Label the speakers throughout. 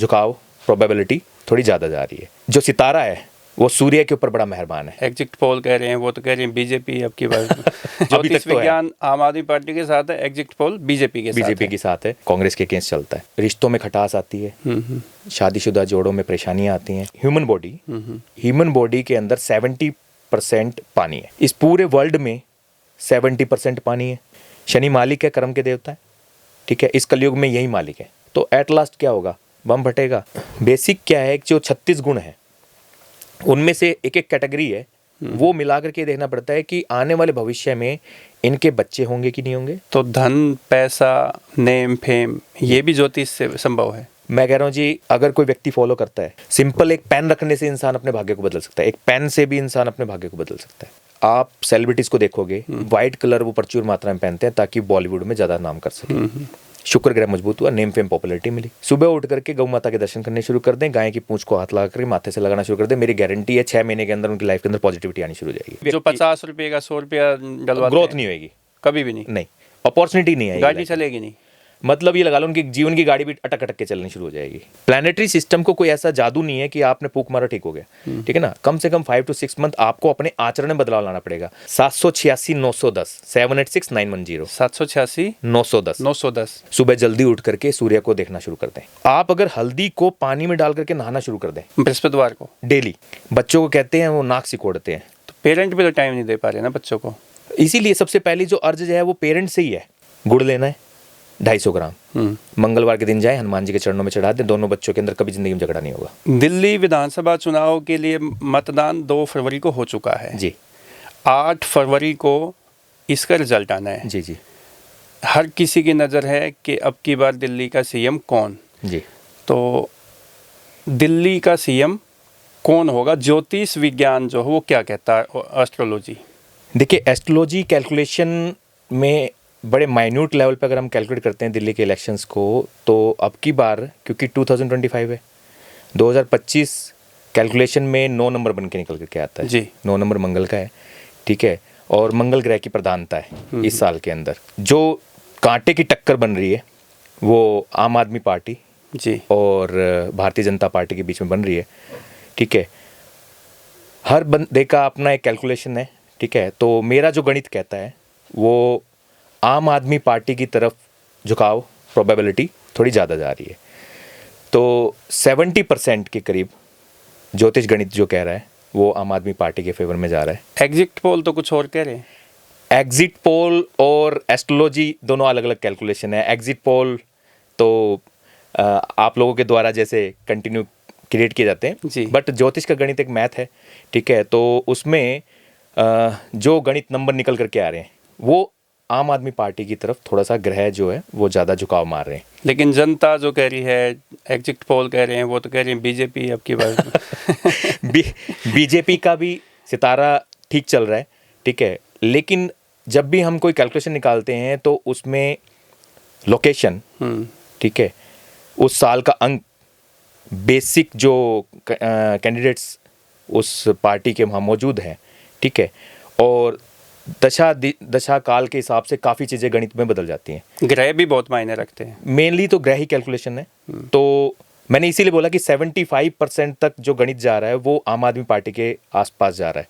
Speaker 1: झुकाव प्रोबेबिलिटी थोड़ी ज़्यादा जा रही है। जो सितारा है वो सूर्य के ऊपर बड़ा मेहरबान है।
Speaker 2: एग्जिट पोल कह रहे हैं, वो तो कह रहे हैं बीजेपी अब की बार
Speaker 1: अभी
Speaker 2: ज्योतिष
Speaker 1: तक तो
Speaker 2: विज्ञान आम आदमी पार्टी के साथ है, एग्जिट पोल बीजेपी के
Speaker 1: साथ है, कांग्रेस के अगेंस्ट चलता है। रिश्तों में खटास आती है, शादीशुदा जोड़ों में परेशानियां आती हैं। ह्यूमन बॉडी के अंदर 70% पानी है। इस पूरे वर्ल्ड में 70% पानी है। शनि मालिक है, कर्म के देवता है, ठीक है। इस कलयुग में यही मालिक है। तो एट लास्ट क्या होगा? बम फटेगा। बेसिक क्या है, जो 36 गुण है उनमें से एक एक कैटेगरी है, वो मिला करके देखना पड़ता है कि आने वाले भविष्य में इनके बच्चे होंगे कि नहीं होंगे।
Speaker 2: तो धन, पैसा, नेम, फेम, ये भी ज्योतिष से संभव है।
Speaker 1: मैं कह रहा हूँ जी, अगर कोई व्यक्ति फॉलो करता है, सिंपल एक पेन रखने से इंसान अपने भाग्य को बदल सकता है। एक पेन से भी इंसान अपने भाग्य को बदल सकता है। आप सेलिब्रिटीज को देखोगे, व्हाइट कलर वो प्रचुर मात्रा में पहनते हैं ताकि बॉलीवुड में ज्यादा नाम कर सके। शुक्र ग्रह मजबूत हुआ, नेम फेम पॉपुलैरिटी मिली। सुबह उठ करके गौ माता के दर्शन करने शुरू कर दें, गाय की पूंछ को हाथ लगा करके माथे से लगाना शुरू कर दें, मेरी गारंटी है 6 महीने के अंदर उनकी लाइफ के अंदर पॉजिटिविटी आनी शुरू हो जाएगी।
Speaker 2: जो 50 रुपए का 100 रुपया डलवाते
Speaker 1: ग्रोथ नहीं होगी,
Speaker 2: कभी भी नहीं,
Speaker 1: अपॉर्चुनिटी नहीं आएगी,
Speaker 2: गाड़ी चलेगी नहीं।
Speaker 1: मतलब ये लगा लो उनकी जीवन की गाड़ी भी अटक अटक के चलनी शुरू हो जाएगी। प्लानिटरी सिस्टम को कोई ऐसा जादू नहीं है कि आपने फूंक मारा ठीक हो गया, ठीक है ना। कम से कम 5 to 6 मंथ आपको अपने आचरण में बदलाव लाना पड़ेगा। 786 910 786 910
Speaker 2: 786
Speaker 1: 910
Speaker 2: 910।
Speaker 1: सुबह जल्दी उठ करके सूर्य को देखना शुरू कर दें। आप अगर हल्दी को पानी में डाल करके नहाना शुरू कर दें
Speaker 2: बृहस्पतिवार को डेली।
Speaker 1: बच्चों को कहते हैं वो नाक सिकोड़ते हैं,
Speaker 2: तो पेरेंट भी तो टाइम नहीं दे पा रहे ना बच्चों को।
Speaker 1: इसीलिए सबसे पहली जो अर्ज है वो पेरेंट से ही है। गुड़ लेना है 250 ग्राम, मंगलवार के दिन जाए, हनुमान जी के चरणों में चढ़ा दें। दोनों बच्चों के अंदर कभी जिंदगी में झगड़ा नहीं होगा।
Speaker 2: दिल्ली विधानसभा चुनाव के लिए मतदान 2 फरवरी को हो चुका है
Speaker 1: जी।
Speaker 2: 8 फरवरी को इसका रिजल्ट आना है।
Speaker 1: जी जी।
Speaker 2: हर किसी की नज़र है कि अब की बार दिल्ली का सीएम कौन।
Speaker 1: जी।
Speaker 2: तो दिल्ली का सीएम कौन होगा? ज्योतिष विज्ञान जो है वो क्या कहता है, एस्ट्रोलॉजी?
Speaker 1: देखिए, एस्ट्रोलॉजी कैलकुलेशन में बड़े माइन्यूट लेवल पे अगर हम कैलकुलेट करते हैं दिल्ली के इलेक्शंस को, तो अब की बार क्योंकि 2025 है, 2025 कैलकुलेशन में 9 नंबर बन के निकल करके आता है
Speaker 2: जी।
Speaker 1: 9 नंबर मंगल का है, ठीक है। और मंगल ग्रह की प्रधानता है इस साल के अंदर। जो कांटे की टक्कर बन रही है वो आम आदमी पार्टी
Speaker 2: जी
Speaker 1: और भारतीय जनता पार्टी के बीच में बन रही है, ठीक है। हर बंदे का अपना एक कैलकुलेशन है, ठीक है। तो मेरा जो गणित कहता है वो आम आदमी पार्टी की तरफ झुकाव प्रोबेबिलिटी थोड़ी ज़्यादा जा रही है। तो 70% के करीब ज्योतिष गणित जो कह रहा है वो आम आदमी पार्टी के फेवर में जा रहा है।
Speaker 2: एग्जिट पोल तो कुछ और कह रहे हैं।
Speaker 1: एग्जिट पोल और एस्ट्रोलॉजी दोनों अलग अलग कैलकुलेशन है। एग्जिट पोल तो आप लोगों के द्वारा जैसे कंटिन्यू क्रिएट किए जाते हैं, बट ज्योतिष का गणित एक मैथ है, ठीक है। तो उसमें जो गणित नंबर निकल करके आ रहे हैं वो आम आदमी पार्टी की तरफ थोड़ा सा ग्रह जो है वो ज़्यादा झुकाव मार रहे हैं।
Speaker 2: लेकिन जनता जो कह रही है, एग्जिट पोल कह रहे हैं, वो तो कह रही है बीजेपी अब की बार
Speaker 1: बीजेपी का भी सितारा ठीक चल रहा है, ठीक है। लेकिन जब भी हम कोई कैलकुलेशन निकालते हैं तो उसमें लोकेशन, ठीक है, उस साल का अंक, बेसिक जो कैंडिडेट्स उस पार्टी के वहाँ मौजूद हैं, ठीक है, और दशा काल के हिसाब से काफ़ी चीज़ें गणित में बदल जाती हैं।
Speaker 2: ग्रह भी बहुत मायने रखते हैं।
Speaker 1: मेनली तो ग्रह ही कैलकुलेशन है। तो मैंने इसीलिए बोला कि 75% तक जो गणित जा रहा है वो आम आदमी पार्टी के आसपास जा रहा है।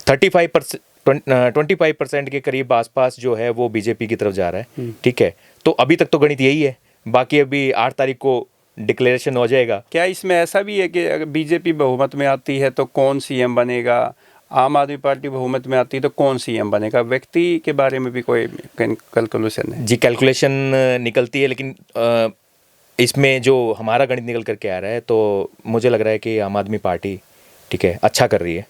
Speaker 1: 25% के करीब आसपास जो है वो बीजेपी की तरफ जा रहा है, ठीक है। तो अभी तक तो गणित यही है, बाकी अभी 8 तारीख को डिक्लेरेशन हो जाएगा।
Speaker 2: क्या इसमें ऐसा भी है कि अगर बीजेपी बहुमत में आती है तो कौन सीएम बनेगा, आम आदमी पार्टी बहुमत में आती है तो कौन सीएम बनेगा? व्यक्ति के बारे में भी कोई कैलकुलेशन है?
Speaker 1: जी, कैलकुलेशन निकलती है, लेकिन इसमें जो हमारा गणित निकल करके आ रहा है तो मुझे लग रहा है कि आम आदमी पार्टी, ठीक है, अच्छा कर रही है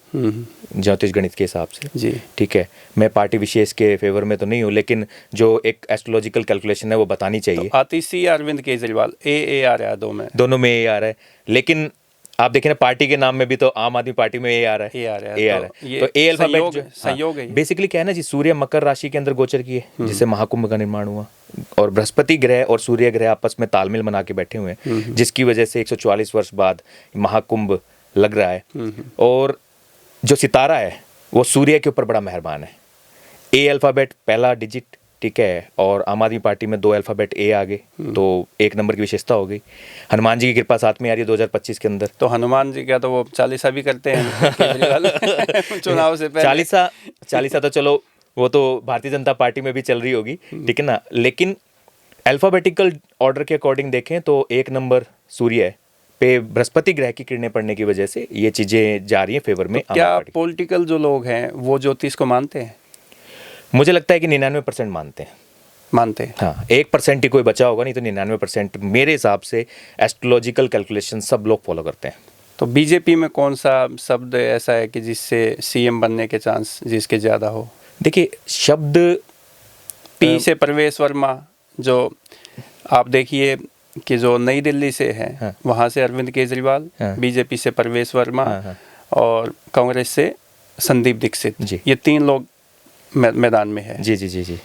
Speaker 1: ज्योतिष गणित के हिसाब से
Speaker 2: जी,
Speaker 1: ठीक है। मैं पार्टी विशेष के फेवर में तो नहीं हूँ, लेकिन जो एक एस्ट्रोलॉजिकल कैलकुलेशन है वो बतानी चाहिए।
Speaker 2: तो आतिशी अरविंद केजरीवाल ए आ रहा है, दोनों में
Speaker 1: ए आ रहा है। लेकिन आप देखें ना, पार्टी के नाम में भी तो आम आदमी पार्टी में ए आ रहा है। तो ए अल्फाबेट
Speaker 2: संयोग है।
Speaker 1: बेसिकली क्या है ना जी, सूर्य मकर राशि के अंदर गोचर की है जिससे महाकुंभ का निर्माण हुआ, और बृहस्पति ग्रह और सूर्य ग्रह आपस में तालमेल बना के बैठे हुए हैं, जिसकी वजह से 144 वर्ष बाद महाकुंभ लग रहा है। और जो सितारा है वो सूर्य के ऊपर बड़ा मेहरबान है। ए अल्फाबेट पहला डिजिट ठीक है, और आम आदमी पार्टी में 2 अल्फ़ाबेट ए आ गए, तो 1 नंबर की विशेषता हो गई। हनुमान जी की कृपा साथ में आ रही है 2025 के अंदर।
Speaker 2: तो हनुमान जी का तो वो चालीसा भी करते हैं केजरीवाल चुनाव से पहले।
Speaker 1: चालीसा तो चलो वो तो भारतीय जनता पार्टी में भी चल रही होगी, ठीक है ना, लेकिन अल्फाबेटिकल ऑर्डर के अकॉर्डिंग देखें तो 1 नंबर सूर्य पे बृहस्पति ग्रह की किरणें पड़ने की वजह से ये चीजें जा रही हैं फेवर में।
Speaker 2: तो क्या पॉलिटिकल जो लोग हैं वो ज्योतिष को मानते हैं?
Speaker 1: मुझे लगता है कि 99% मानते हैं। हाँ, 1% ही कोई बचा होगा, नहीं तो 99% मेरे हिसाब से एस्ट्रोलॉजिकल कैलकुलेशन सब लोग फॉलो करते हैं।
Speaker 2: तो बीजेपी में कौन सा शब्द ऐसा है कि जिससे सीएम बनने के चांस जिसके ज़्यादा हो?
Speaker 1: देखिए, शब्द
Speaker 2: पी से प्रवेश वर्मा, जो आप देखिए कि जो नई दिल्ली से है,
Speaker 1: हाँ,
Speaker 2: वहाँ से अरविंद केजरीवाल,
Speaker 1: हाँ,
Speaker 2: बीजेपी से प्रवेश वर्मा,
Speaker 1: हाँ, हाँ,
Speaker 2: और कांग्रेस से संदीप दीक्षित,
Speaker 1: जी,
Speaker 2: ये 3 लोग मैदान में है।
Speaker 1: जी जी जी जी।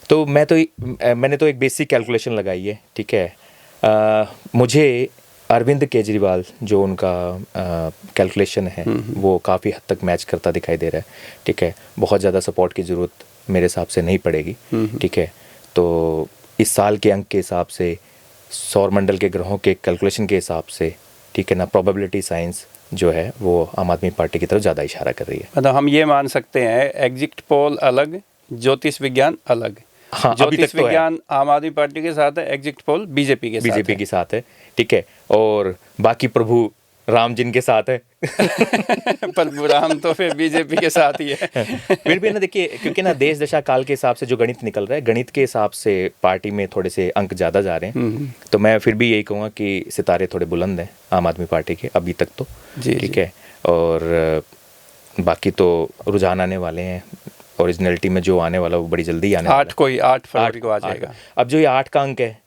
Speaker 1: तो मैंने तो एक बेसिक कैलकुलेशन लगाई है, ठीक है। मुझे अरविंद केजरीवाल जो उनका कैलकुलेशन है वो काफ़ी हद तक मैच करता दिखाई दे रहा है, ठीक है। बहुत ज़्यादा सपोर्ट की ज़रूरत मेरे हिसाब से नहीं पड़ेगी, ठीक है। तो इस साल के अंक के हिसाब से, सौरमंडल के ग्रहों के कैलकुलेशन के हिसाब से, ठीक है ना, प्रोबेबिलिटी साइंस जो है वो आम आदमी पार्टी की तरफ ज़्यादा इशारा कर रही है।
Speaker 2: मतलब हम ये मान सकते हैं एग्जिट पोल अलग, ज्योतिष विज्ञान अलग।
Speaker 1: हाँ,
Speaker 2: ज्योतिष विज्ञान आम आदमी पार्टी के साथ है, एग्जिट पोल बीजेपी के
Speaker 1: साथ है, ठीक है। और बाकी प्रभु राम जिनके साथ है
Speaker 2: प्रभु राम तो फिर बीजेपी के साथ ही है।
Speaker 1: फिर भी ना, देखिए, क्योंकि ना देश दशा काल के हिसाब से जो गणित निकल रहा है, गणित के हिसाब से पार्टी में थोड़े से अंक ज़्यादा जा रहे हैं। तो मैं फिर भी यही कहूँगा कि सितारे थोड़े बुलंद हैं आम आदमी पार्टी के अभी तक तो, ठीक है। और बाकी तो रुझान आने वाले हैं, ओरिजिनलिटी में जो आने वाला वो बड़ी जल्दी आने वाला है।
Speaker 2: 8 फरवरी को आ जाएगा।
Speaker 1: अब जो ये 8 का अंक है,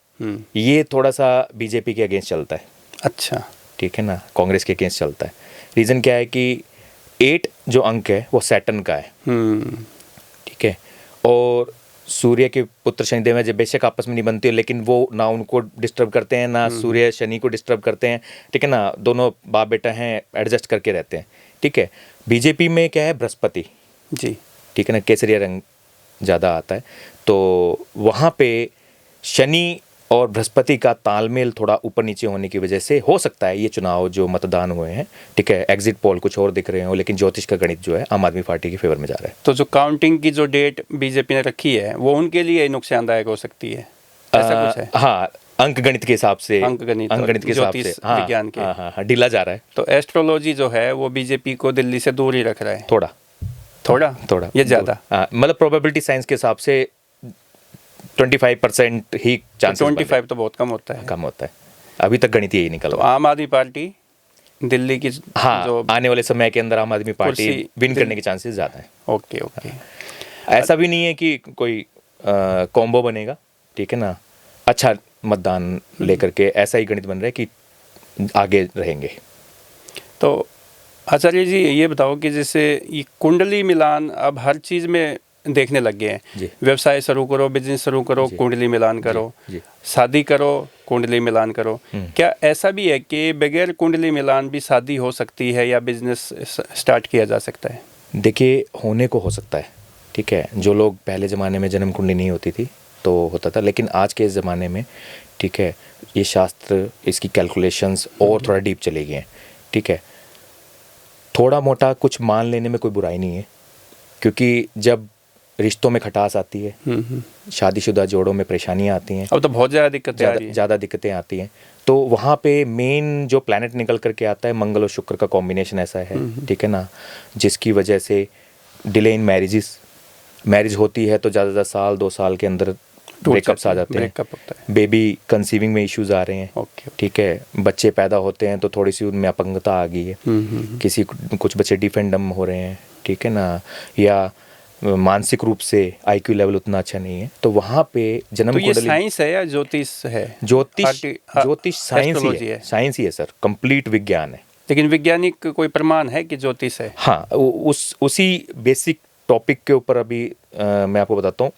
Speaker 1: ये थोड़ा सा बीजेपी के अगेंस्ट चलता है।
Speaker 2: अच्छा,
Speaker 1: ठीक है ना, कांग्रेस के अगेंस्ट चलता है। रीज़न क्या है कि 8 जो अंक है वो सैटर्न का है, ठीक है। और सूर्य के पुत्र शनिदेव हैं, जब बेशक आपस में नहीं बनती है, लेकिन वो ना उनको डिस्टर्ब करते हैं ना सूर्य शनि को डिस्टर्ब करते हैं, ठीक है ना। दोनों बाप बेटा हैं, एडजस्ट करके रहते हैं, ठीक है। बीजेपी में क्या है, बृहस्पति
Speaker 2: जी,
Speaker 1: ठीक है ना, केसरिया रंग ज़्यादा आता है, तो वहाँ पे शनि और बृहस्पति का तालमेल थोड़ा ऊपर नीचे होने की वजह से हो सकता है ये चुनाव जो मतदान हुए हैं, ठीक है, एग्जिट पोल कुछ और दिख रहे हो, लेकिन ज्योतिष का गणित जो है आम आदमी पार्टी के फेवर में जा रहा है।
Speaker 2: तो जो काउंटिंग की जो डेट बीजेपी ने रखी है वो उनके लिए नुकसानदायक हो सकती है, ऐसा कुछ है?
Speaker 1: हाँ, अंक गणित के हिसाब से,
Speaker 2: अंक गणित
Speaker 1: के हिसाब से, हाँ,
Speaker 2: विज्ञान के,
Speaker 1: हाँ, ढीला जा रहा है।
Speaker 2: तो एस्ट्रोलॉजी जो है वो बीजेपी को दिल्ली से दूर ही रख रहा है। थोड़ा ये ज़्यादा,
Speaker 1: मतलब प्रोबेबिलिटी साइंस के हिसाब से 25% ही चांसेस।
Speaker 2: 25 तो बहुत कम होता है।
Speaker 1: अभी तक गणित यही निकल
Speaker 2: तो
Speaker 1: रहा है।
Speaker 2: आम आदमी पार्टी दिल्ली की,
Speaker 1: हाँ,
Speaker 2: जो
Speaker 1: आने वाले समय के अंदर आम आदमी पार्टी विन करने के चांसेस ज़्यादा हैं।
Speaker 2: ओके।
Speaker 1: ऐसा भी नहीं है कि कोई कॉम्बो बनेगा, ठीक है ना, अच्छा मतदान लेकर के ऐसा ही गणित बन रहा है कि आगे रहेंगे।
Speaker 2: तो आचार्य जी ये बताओ कि जैसे ये कुंडली मिलान अब हर चीज़ में देखने लग गए हैं। व्यवसाय शुरू करो, बिजनेस शुरू करो, कुंडली मिलान करो, शादी करो, कुंडली मिलान करो। क्या ऐसा भी है कि बगैर कुंडली मिलान भी शादी हो सकती है या बिजनेस स्टार्ट किया जा सकता है?
Speaker 1: देखिए, होने को हो सकता है, ठीक है। जो लोग पहले ज़माने में जन्म कुंडली नहीं होती थी तो होता था, लेकिन आज के इस ज़माने में, ठीक है, ये शास्त्र, इसकी कैलकुलेशंस और थोड़ा डीप चले गए हैं, ठीक है। थोड़ा मोटा कुछ मान लेने में कोई बुराई नहीं है, क्योंकि जब रिश्तों में खटास आती है, शादीशुदा जोड़ों में परेशानियां आती हैं,
Speaker 2: अब तो बहुत ज़्यादा
Speaker 1: दिक्कतें आती हैं, तो वहाँ पे मेन जो प्लैनेट निकल करके आता है, मंगल और शुक्र का कॉम्बिनेशन ऐसा है, ठीक है ना, जिसकी वजह से डिले इन मैरिज होती है तो ज़्यादा साल 2 साल के अंदर ब्रेकअप्स आ जाते हैं, बेबी कंसीविंग में इश्यूज आ रहे हैं, ठीक है। बच्चे पैदा होते हैं तो थोड़ी सी उनमें अपंगता आ गई है, कुछ बच्चे डिफेंडम हो रहे हैं, ठीक है ना, या मानसिक रूप से आईक्यू लेवल उतना अच्छा नहीं है, तो वहाँ पे जन्म
Speaker 2: कुंडली। तो ये साइंस है या ज्योतिष है?
Speaker 1: ज्योतिष साइंस ही है सर, कंप्लीट विज्ञान है।
Speaker 2: लेकिन वैज्ञानिक कोई प्रमाण है कि ज्योतिष है?
Speaker 1: हाँ, उसी बेसिक टॉपिक के ऊपर अभी मैं आपको बताता हूँ।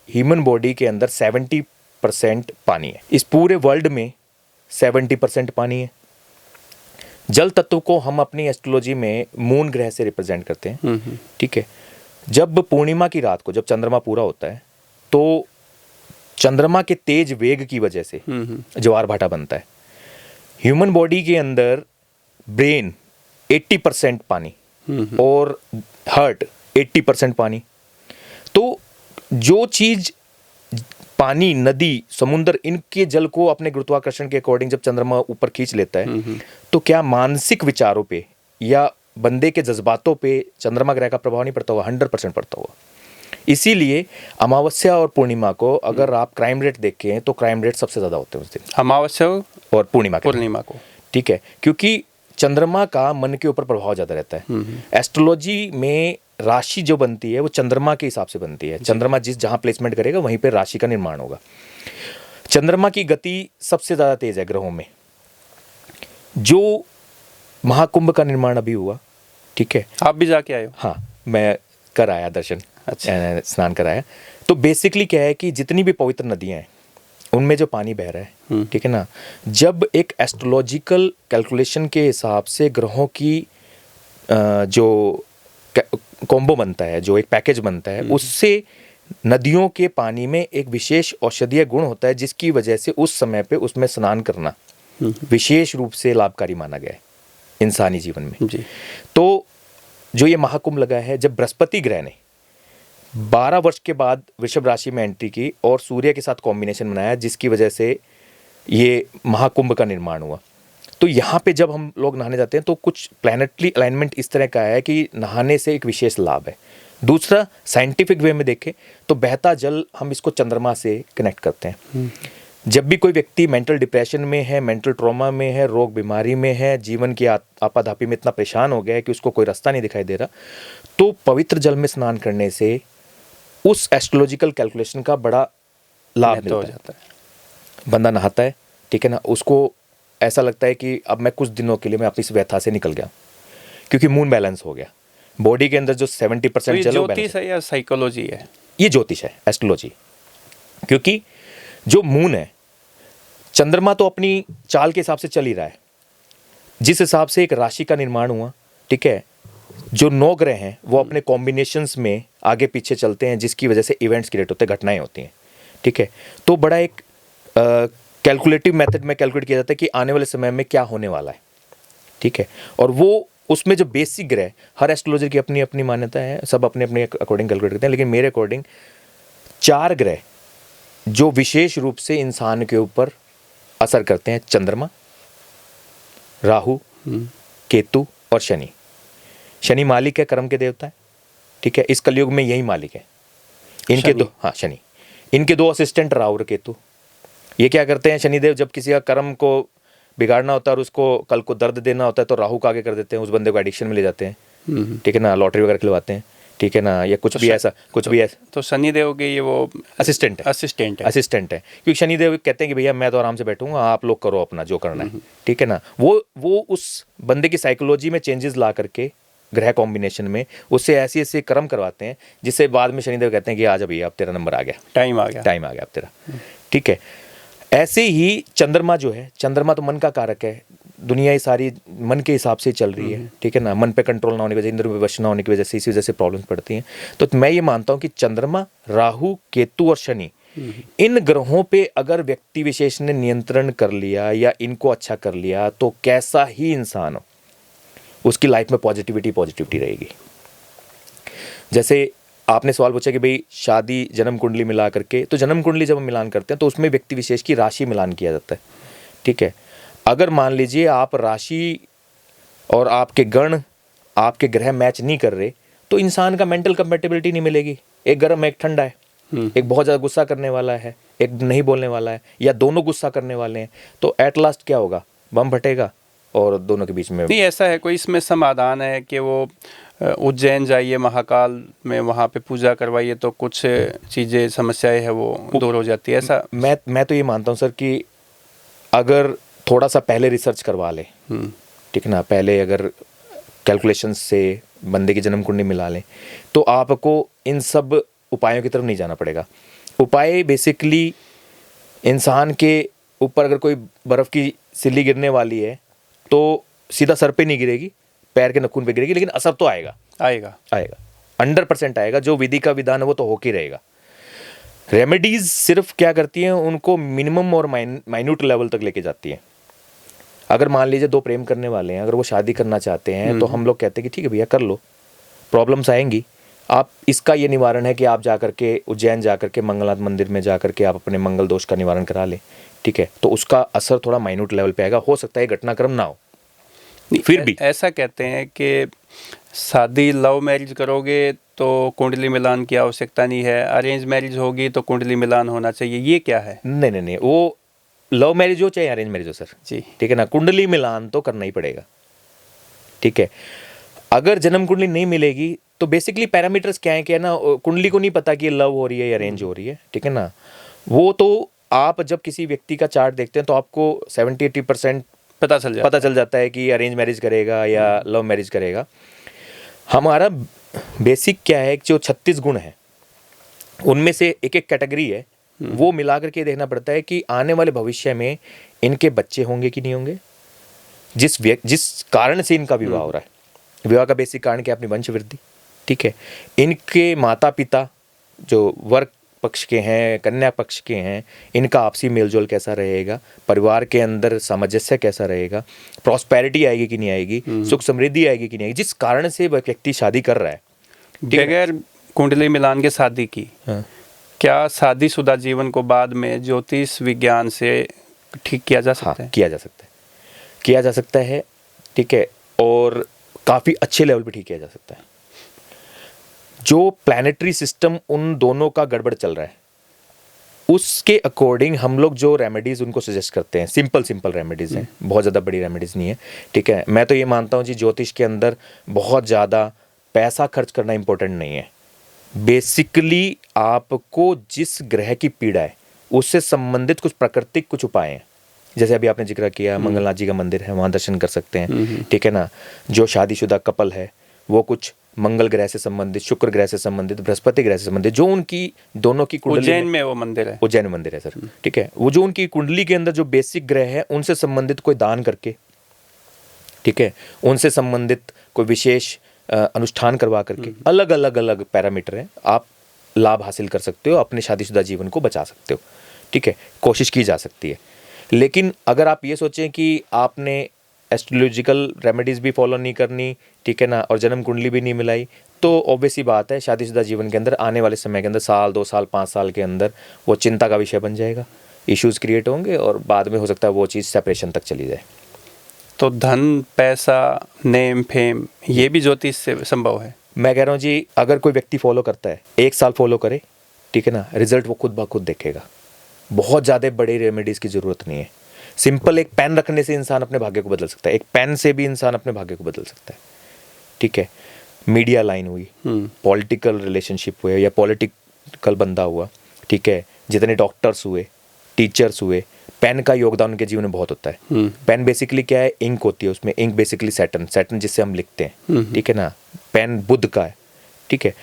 Speaker 1: ह्यूमन बॉडी के अंदर 70% पानी है। इस पूरे वर्ल्ड में 70% पानी है। जल तत्व को हम अपनी एस्ट्रोलॉजी में मून ग्रह से रिप्रेजेंट करते हैं, ठीक है। जब पूर्णिमा की रात को जब चंद्रमा पूरा होता है तो चंद्रमा के तेज वेग की वजह से ज्वार भाटा बनता है। ह्यूमन बॉडी के अंदर ब्रेन 80% पानी और हार्ट 80% पानी। तो जो चीज पानी, नदी, समुद्र, इनके जल को अपने गुरुत्वाकर्षण के अकॉर्डिंग जब चंद्रमा ऊपर खींच लेता है तो क्या मानसिक विचारों पे या बंदे के जज्बातों पे चंद्रमा ग्रह का प्रभाव नहीं पड़ता हुआ? 100% पड़ता हुआ। इसीलिए अमावस्या और पूर्णिमा को अगर आप क्राइम रेट देखें तो क्राइम रेट सबसे ज्यादा होते हैं उस दिन,
Speaker 2: अमावस्या
Speaker 1: और पूर्णिमा
Speaker 2: को,
Speaker 1: ठीक है, क्योंकि चंद्रमा का मन के ऊपर प्रभाव ज्यादा रहता है। एस्ट्रोलॉजी में राशि जो बनती है वो चंद्रमा के हिसाब से बनती है। चंद्रमा जहां प्लेसमेंट करेगा वहीं पे राशि का निर्माण होगा। चंद्रमा की गति सबसे ज्यादा तेज है ग्रहों में। जो महाकुंभ का निर्माण अभी हुआ, ठीक है,
Speaker 2: आप भी जाके आए हो?
Speaker 1: हाँ, मैं कर आया दर्शन,
Speaker 2: अच्छा,
Speaker 1: स्नान कराया। तो बेसिकली क्या है कि जितनी भी पवित्र नदियां हैं उनमें जो पानी बह रहा है, ठीक है ना, जब एक एस्ट्रोलॉजिकल कैलकुलेशन के हिसाब से ग्रहों की जो कॉम्बो बनता है, जो एक पैकेज बनता है, उससे नदियों के पानी में एक विशेष औषधीय गुण होता है जिसकी वजह से उस समय पे उसमें स्नान करना विशेष रूप से लाभकारी माना गया है इंसानी जीवन में
Speaker 2: जी।
Speaker 1: तो जो ये महाकुंभ लगा है, जब बृहस्पति ग्रह ने 12 वर्ष के बाद वृषभ राशि में एंट्री की और सूर्य के साथ कॉम्बिनेशन बनाया, जिसकी वजह से ये महाकुंभ का निर्माण हुआ। तो यहाँ पे जब हम लोग नहाने जाते हैं तो कुछ प्लैनेटरी अलाइनमेंट इस तरह का है कि नहाने से एक विशेष लाभ है। दूसरा, साइंटिफिक वे में देखें तो बहता जल, हम इसको चंद्रमा से कनेक्ट करते हैं। जब भी कोई व्यक्ति मेंटल डिप्रेशन में है, मेंटल ट्रॉमा में है, रोग बीमारी में है, जीवन की आपाधापी में इतना परेशान हो गया है कि उसको कोई रास्ता नहीं दिखाई दे रहा, तो पवित्र जल में स्नान करने से उस एस्ट्रोलॉजिकल कैलकुलेशन का बड़ा लाभ मिलता है। बंदा नहाता है, ठीक है ना, उसको ऐसा लगता है कि अब मैं कुछ दिनों के लिए मैं अपनी इस व्यथा से निकल गया, क्योंकि मून बैलेंस हो गया। बॉडी के अंदर जो 70% जल,
Speaker 2: ज्योतिष है या साइकोलॉजी है?
Speaker 1: ये ज्योतिष है, एस्ट्रोलॉजी। क्योंकि जो मून है, चंद्रमा तो अपनी चाल के हिसाब से चल ही रहा है, जिस हिसाब से एक राशि का निर्माण हुआ, ठीक है, जो 9 ग्रह हैं वो अपने कॉम्बिनेशंस में आगे पीछे चलते हैं, जिसकी वजह से इवेंट्स क्रिएट होते हैं, घटनाएं होती हैं, ठीक है। तो बड़ा एक कैलकुलेटिव मेथड में कैलकुलेट किया जाता है कि आने वाले समय में क्या होने वाला है, ठीक है। और वो उसमें जो बेसिक ग्रह, हर एस्ट्रोलॉजर की अपनी अपनी मान्यता है, सब अपने अपने अकॉर्डिंग कैलकुलेट करते हैं, लेकिन मेरे अकॉर्डिंग 4 ग्रह जो विशेष रूप से इंसान के ऊपर असर करते हैं: चंद्रमा, राहु, केतु और शनि। शनि मालिक है, कर्म के देवता है, ठीक है, इस कलयुग में यही मालिक है। इनके दो, हाँ, शनि, इनके 2 असिस्टेंट राहु और केतु। ये क्या करते हैं, शनिदेव जब किसी का कर्म को बिगाड़ना होता है और उसको कल को दर्द देना होता है तो राहु का आगे कर देते हैं, उस बंदे को एडिक्शन में ले जाते हैं, ठीक है ना, लॉटरी वगैरह खिलवाते हैं, ठीक है ना, या कुछ भी ऐसा, कुछ भी ऐसा।
Speaker 2: तो शनिदेव के ये वो
Speaker 1: असिस्टेंट है, क्योंकि शनिदेव कहते हैं कि भैया मैं तो आराम से बैठूंगा, आप लोग करो अपना जो करना है, ठीक है ना। वो उस बंदे की साइकोलॉजी में चेंजेस ला करके ग्रह कॉम्बिनेशन में उससे ऐसे ऐसे कर्म करवाते हैं, जिससे बाद में शनिदेव कहते हैं कि आज अभी अब तेरा नंबर आ गया, टाइम आ गया अब तेरा, ठीक है। ऐसे ही चंद्रमा जो है, चंद्रमा तो मन का कारक है, दुनिया ही सारी मन के हिसाब से चल रही है, ठीक है ना। मन पे कंट्रोल ना होने की वजह, इंद्र विवश ना होने की वजह से, इसी वजह से प्रॉब्लम्स पड़ती हैं। तो मैं ये मानता हूँ कि चंद्रमा, राहु, केतु और शनि, इन ग्रहों पे अगर व्यक्ति विशेष ने नियंत्रण कर लिया या इनको अच्छा कर लिया तो कैसा ही इंसान हो, उसकी लाइफ में पॉजिटिविटी रहेगी। जैसे आपने सवाल पूछा कि भाई शादी जन्म कुंडली मिला करके, तो जन्म कुंडली जब हम मिलान करते हैं तो उसमें व्यक्ति विशेष की राशि मिलान किया जाता है, ठीक है। अगर मान लीजिए आप राशि और आपके गण, आपके ग्रह मैच नहीं कर रहे तो इंसान का मेंटल कंपेटिबिलिटी नहीं मिलेगी। एक गर्म है, एक ठंडा है, एक बहुत ज़्यादा गुस्सा करने वाला है, एक नहीं बोलने वाला है, या दोनों गुस्सा करने वाले हैं, तो एट लास्ट क्या होगा, बम फटेगा और दोनों के बीच में।
Speaker 2: नहीं, ऐसा है कोई इसमें समाधान है कि वो उज्जैन जाइए महाकाल में, वहाँ पे पूजा करवाइए तो कुछ चीज़ें, समस्याएं है वो दूर हो जाती है, ऐसा?
Speaker 1: मैं तो ये मानता हूँ सर कि अगर थोड़ा सा पहले रिसर्च करवा ले, ठीक है ना, पहले अगर कैलकुलेशन से बंदे की जन्म कुंडली मिला लें तो आपको इन सब उपायों की तरफ नहीं जाना पड़ेगा। उपाय बेसिकली इंसान के ऊपर अगर कोई बर्फ़ की सिल्ली गिरने वाली है तो सीधा सर पे नहीं गिरेगी, पैर के नखून पे गिरेगी, लेकिन असर तो आएगा,
Speaker 2: आएगा
Speaker 1: 100% आएगा। जो विधि का विधान है वो तो होके ही रहेगा। रेमेडीज सिर्फ क्या करती हैं, उनको मिनिमम और माइन्यूट लेवल तक लेके जाती हैं। अगर मान लीजिए दो प्रेम करने वाले हैं, अगर वो शादी करना चाहते हैं तो हम लोग कहते हैं कि ठीक है भैया कर लो, प्रॉब्लम्स आएंगी, आप इसका ये निवारण है कि आप जाकर के उज्जैन जाकर के मंगलनाथ मंदिर में जाकर के आप अपने मंगल दोष का निवारण करा लें, ठीक है, तो उसका असर थोड़ा माइन्यूट लेवल पे आएगा, हो सकता है घटनाक्रम ना हो। फिर भी
Speaker 2: ऐसा कहते हैं कि शादी लव मैरिज करोगे तो कुंडली मिलान की आवश्यकता नहीं है, अरेंज मैरिज होगी तो कुंडली मिलान होना चाहिए, ये क्या है?
Speaker 1: नहीं, वो लव मैरिज हो चाहे अरेंज मैरिज हो सर
Speaker 2: जी,
Speaker 1: ठीक है ना, कुंडली मिलान तो करना ही पड़ेगा, ठीक है। अगर जन्म कुंडली नहीं मिलेगी तो बेसिकली पैरामीटर्स क्या है ना, कुंडली को नहीं पता कि लव हो रही है या अरेंज हो रही है, ठीक है ना। वो तो आप जब किसी व्यक्ति का चार्ट देखते हैं तो आपको 70-80%
Speaker 2: पता चल
Speaker 1: जाता है कि अरेंज मैरिज करेगा या लव मैरिज करेगा। हमारा बेसिक क्या है, जो 36 गुण है उनमें से एक एक कैटेगरी है, वो मिला करके देखना पड़ता है कि आने वाले भविष्य में इनके बच्चे होंगे कि नहीं होंगे, जिस कारण से इनका विवाह हो रहा है। विवाह का बेसिक कारण क्या है, अपनी वंश वृद्धि, ठीक है। इनके माता पिता जो वर पक्ष के हैं, कन्या पक्ष के हैं, इनका आपसी मेलजोल कैसा रहेगा, परिवार के अंदर सामंजस्य कैसा रहेगा, प्रॉस्पेरिटी आएगी कि नहीं आएगी, सुख समृद्धि आएगी कि नहीं आएगी, जिस कारण से वह व्यक्ति शादी कर रहा है
Speaker 2: बगैर कुंडली मिलान के शादी की।
Speaker 1: हाँ।
Speaker 2: क्या शादीशुदा जीवन को बाद में ज्योतिष विज्ञान से ठीक किया जा सकता है?
Speaker 1: किया जा सकता है, ठीक है, और काफ़ी अच्छे लेवल पे ठीक किया जा सकता है। जो प्लैनेटरी सिस्टम उन दोनों का गड़बड़ चल रहा है, उसके अकॉर्डिंग हम लोग जो रेमेडीज़ उनको सजेस्ट करते हैं, सिंपल रेमेडीज़ हैं, बहुत ज़्यादा बड़ी रेमेडीज़ नहीं है, ठीक है। मैं तो ये मानता हूँ जी, ज्योतिष के अंदर बहुत ज़्यादा पैसा खर्च करना इंपॉर्टेंट नहीं है। बेसिकली आपको जिस ग्रह की पीड़ा है उससे संबंधित कुछ प्राकृतिक कुछ उपाय हैं, जैसे अभी आपने जिक्र किया मंगलनाथ जी का मंदिर है, वहाँ दर्शन कर सकते हैं, ठीक है ना। जो शादीशुदा कपल है वो कुछ मंगल ग्रह से संबंधित, शुक्र ग्रह से संबंधित, बृहस्पति ग्रह से संबंधित, जो उनकी दोनों की कुंडली,
Speaker 2: उज्जैन में वो मंदिर है,
Speaker 1: उज्जैन मंदिर है सर, ठीक है, वो जो उनकी कुंडली के अंदर जो बेसिक ग्रह है उनसे संबंधित कोई दान करके, ठीक है, उनसे संबंधित कोई विशेष अनुष्ठान करवा करके, अलग अलग पैरामीटर हैं, आप लाभ हासिल कर सकते हो, अपने शादीशुदा जीवन को बचा सकते हो, ठीक है, कोशिश की जा सकती है। लेकिन अगर आप ये सोचें कि आपने एस्ट्रोलॉजिकल रेमेडीज़ भी फॉलो नहीं करनी, ठीक है ना, और जन्म कुंडली भी नहीं मिलाई, तो ऑब्वियस ही बात है शादीशुदा जीवन के अंदर आने वाले समय के अंदर साल 2 साल 5 साल के अंदर वो चिंता का विषय बन जाएगा, इश्यूज़ क्रिएट होंगे और बाद में हो सकता है वो चीज़ सेपरेशन तक चली जाए।
Speaker 2: तो धन, पैसा, नेम, फेम, ये भी ज्योतिष से संभव है?
Speaker 1: मैं कह रहा हूँ जी, अगर कोई व्यक्ति फॉलो करता है, 1 साल फॉलो करे, ठीक है ना, रिजल्ट वो खुद ब खुद देखेगा। बहुत ज़्यादा बड़ी रेमेडीज़ की ज़रूरत नहीं है। सिंपल एक पेन रखने से इंसान अपने भाग्य को बदल सकता है, एक पेन से भी इंसान अपने भाग्य को बदल सकता है, ठीक है। मीडिया लाइन हुई, पॉलिटिकल रिलेशनशिप हुए या पॉलिटिकल बंदा हुआ, ठीक है, जितने डॉक्टर्स हुए, टीचर्स हुए, पेन का योगदान उनके जीवन में बहुत होता है। पेन बेसिकली क्या है, इंक होती है उसमें, इंक बेसिकली सैटर्न जिससे हम लिखते हैं, ठीक है ना। पेन बुध का है, ठीक है।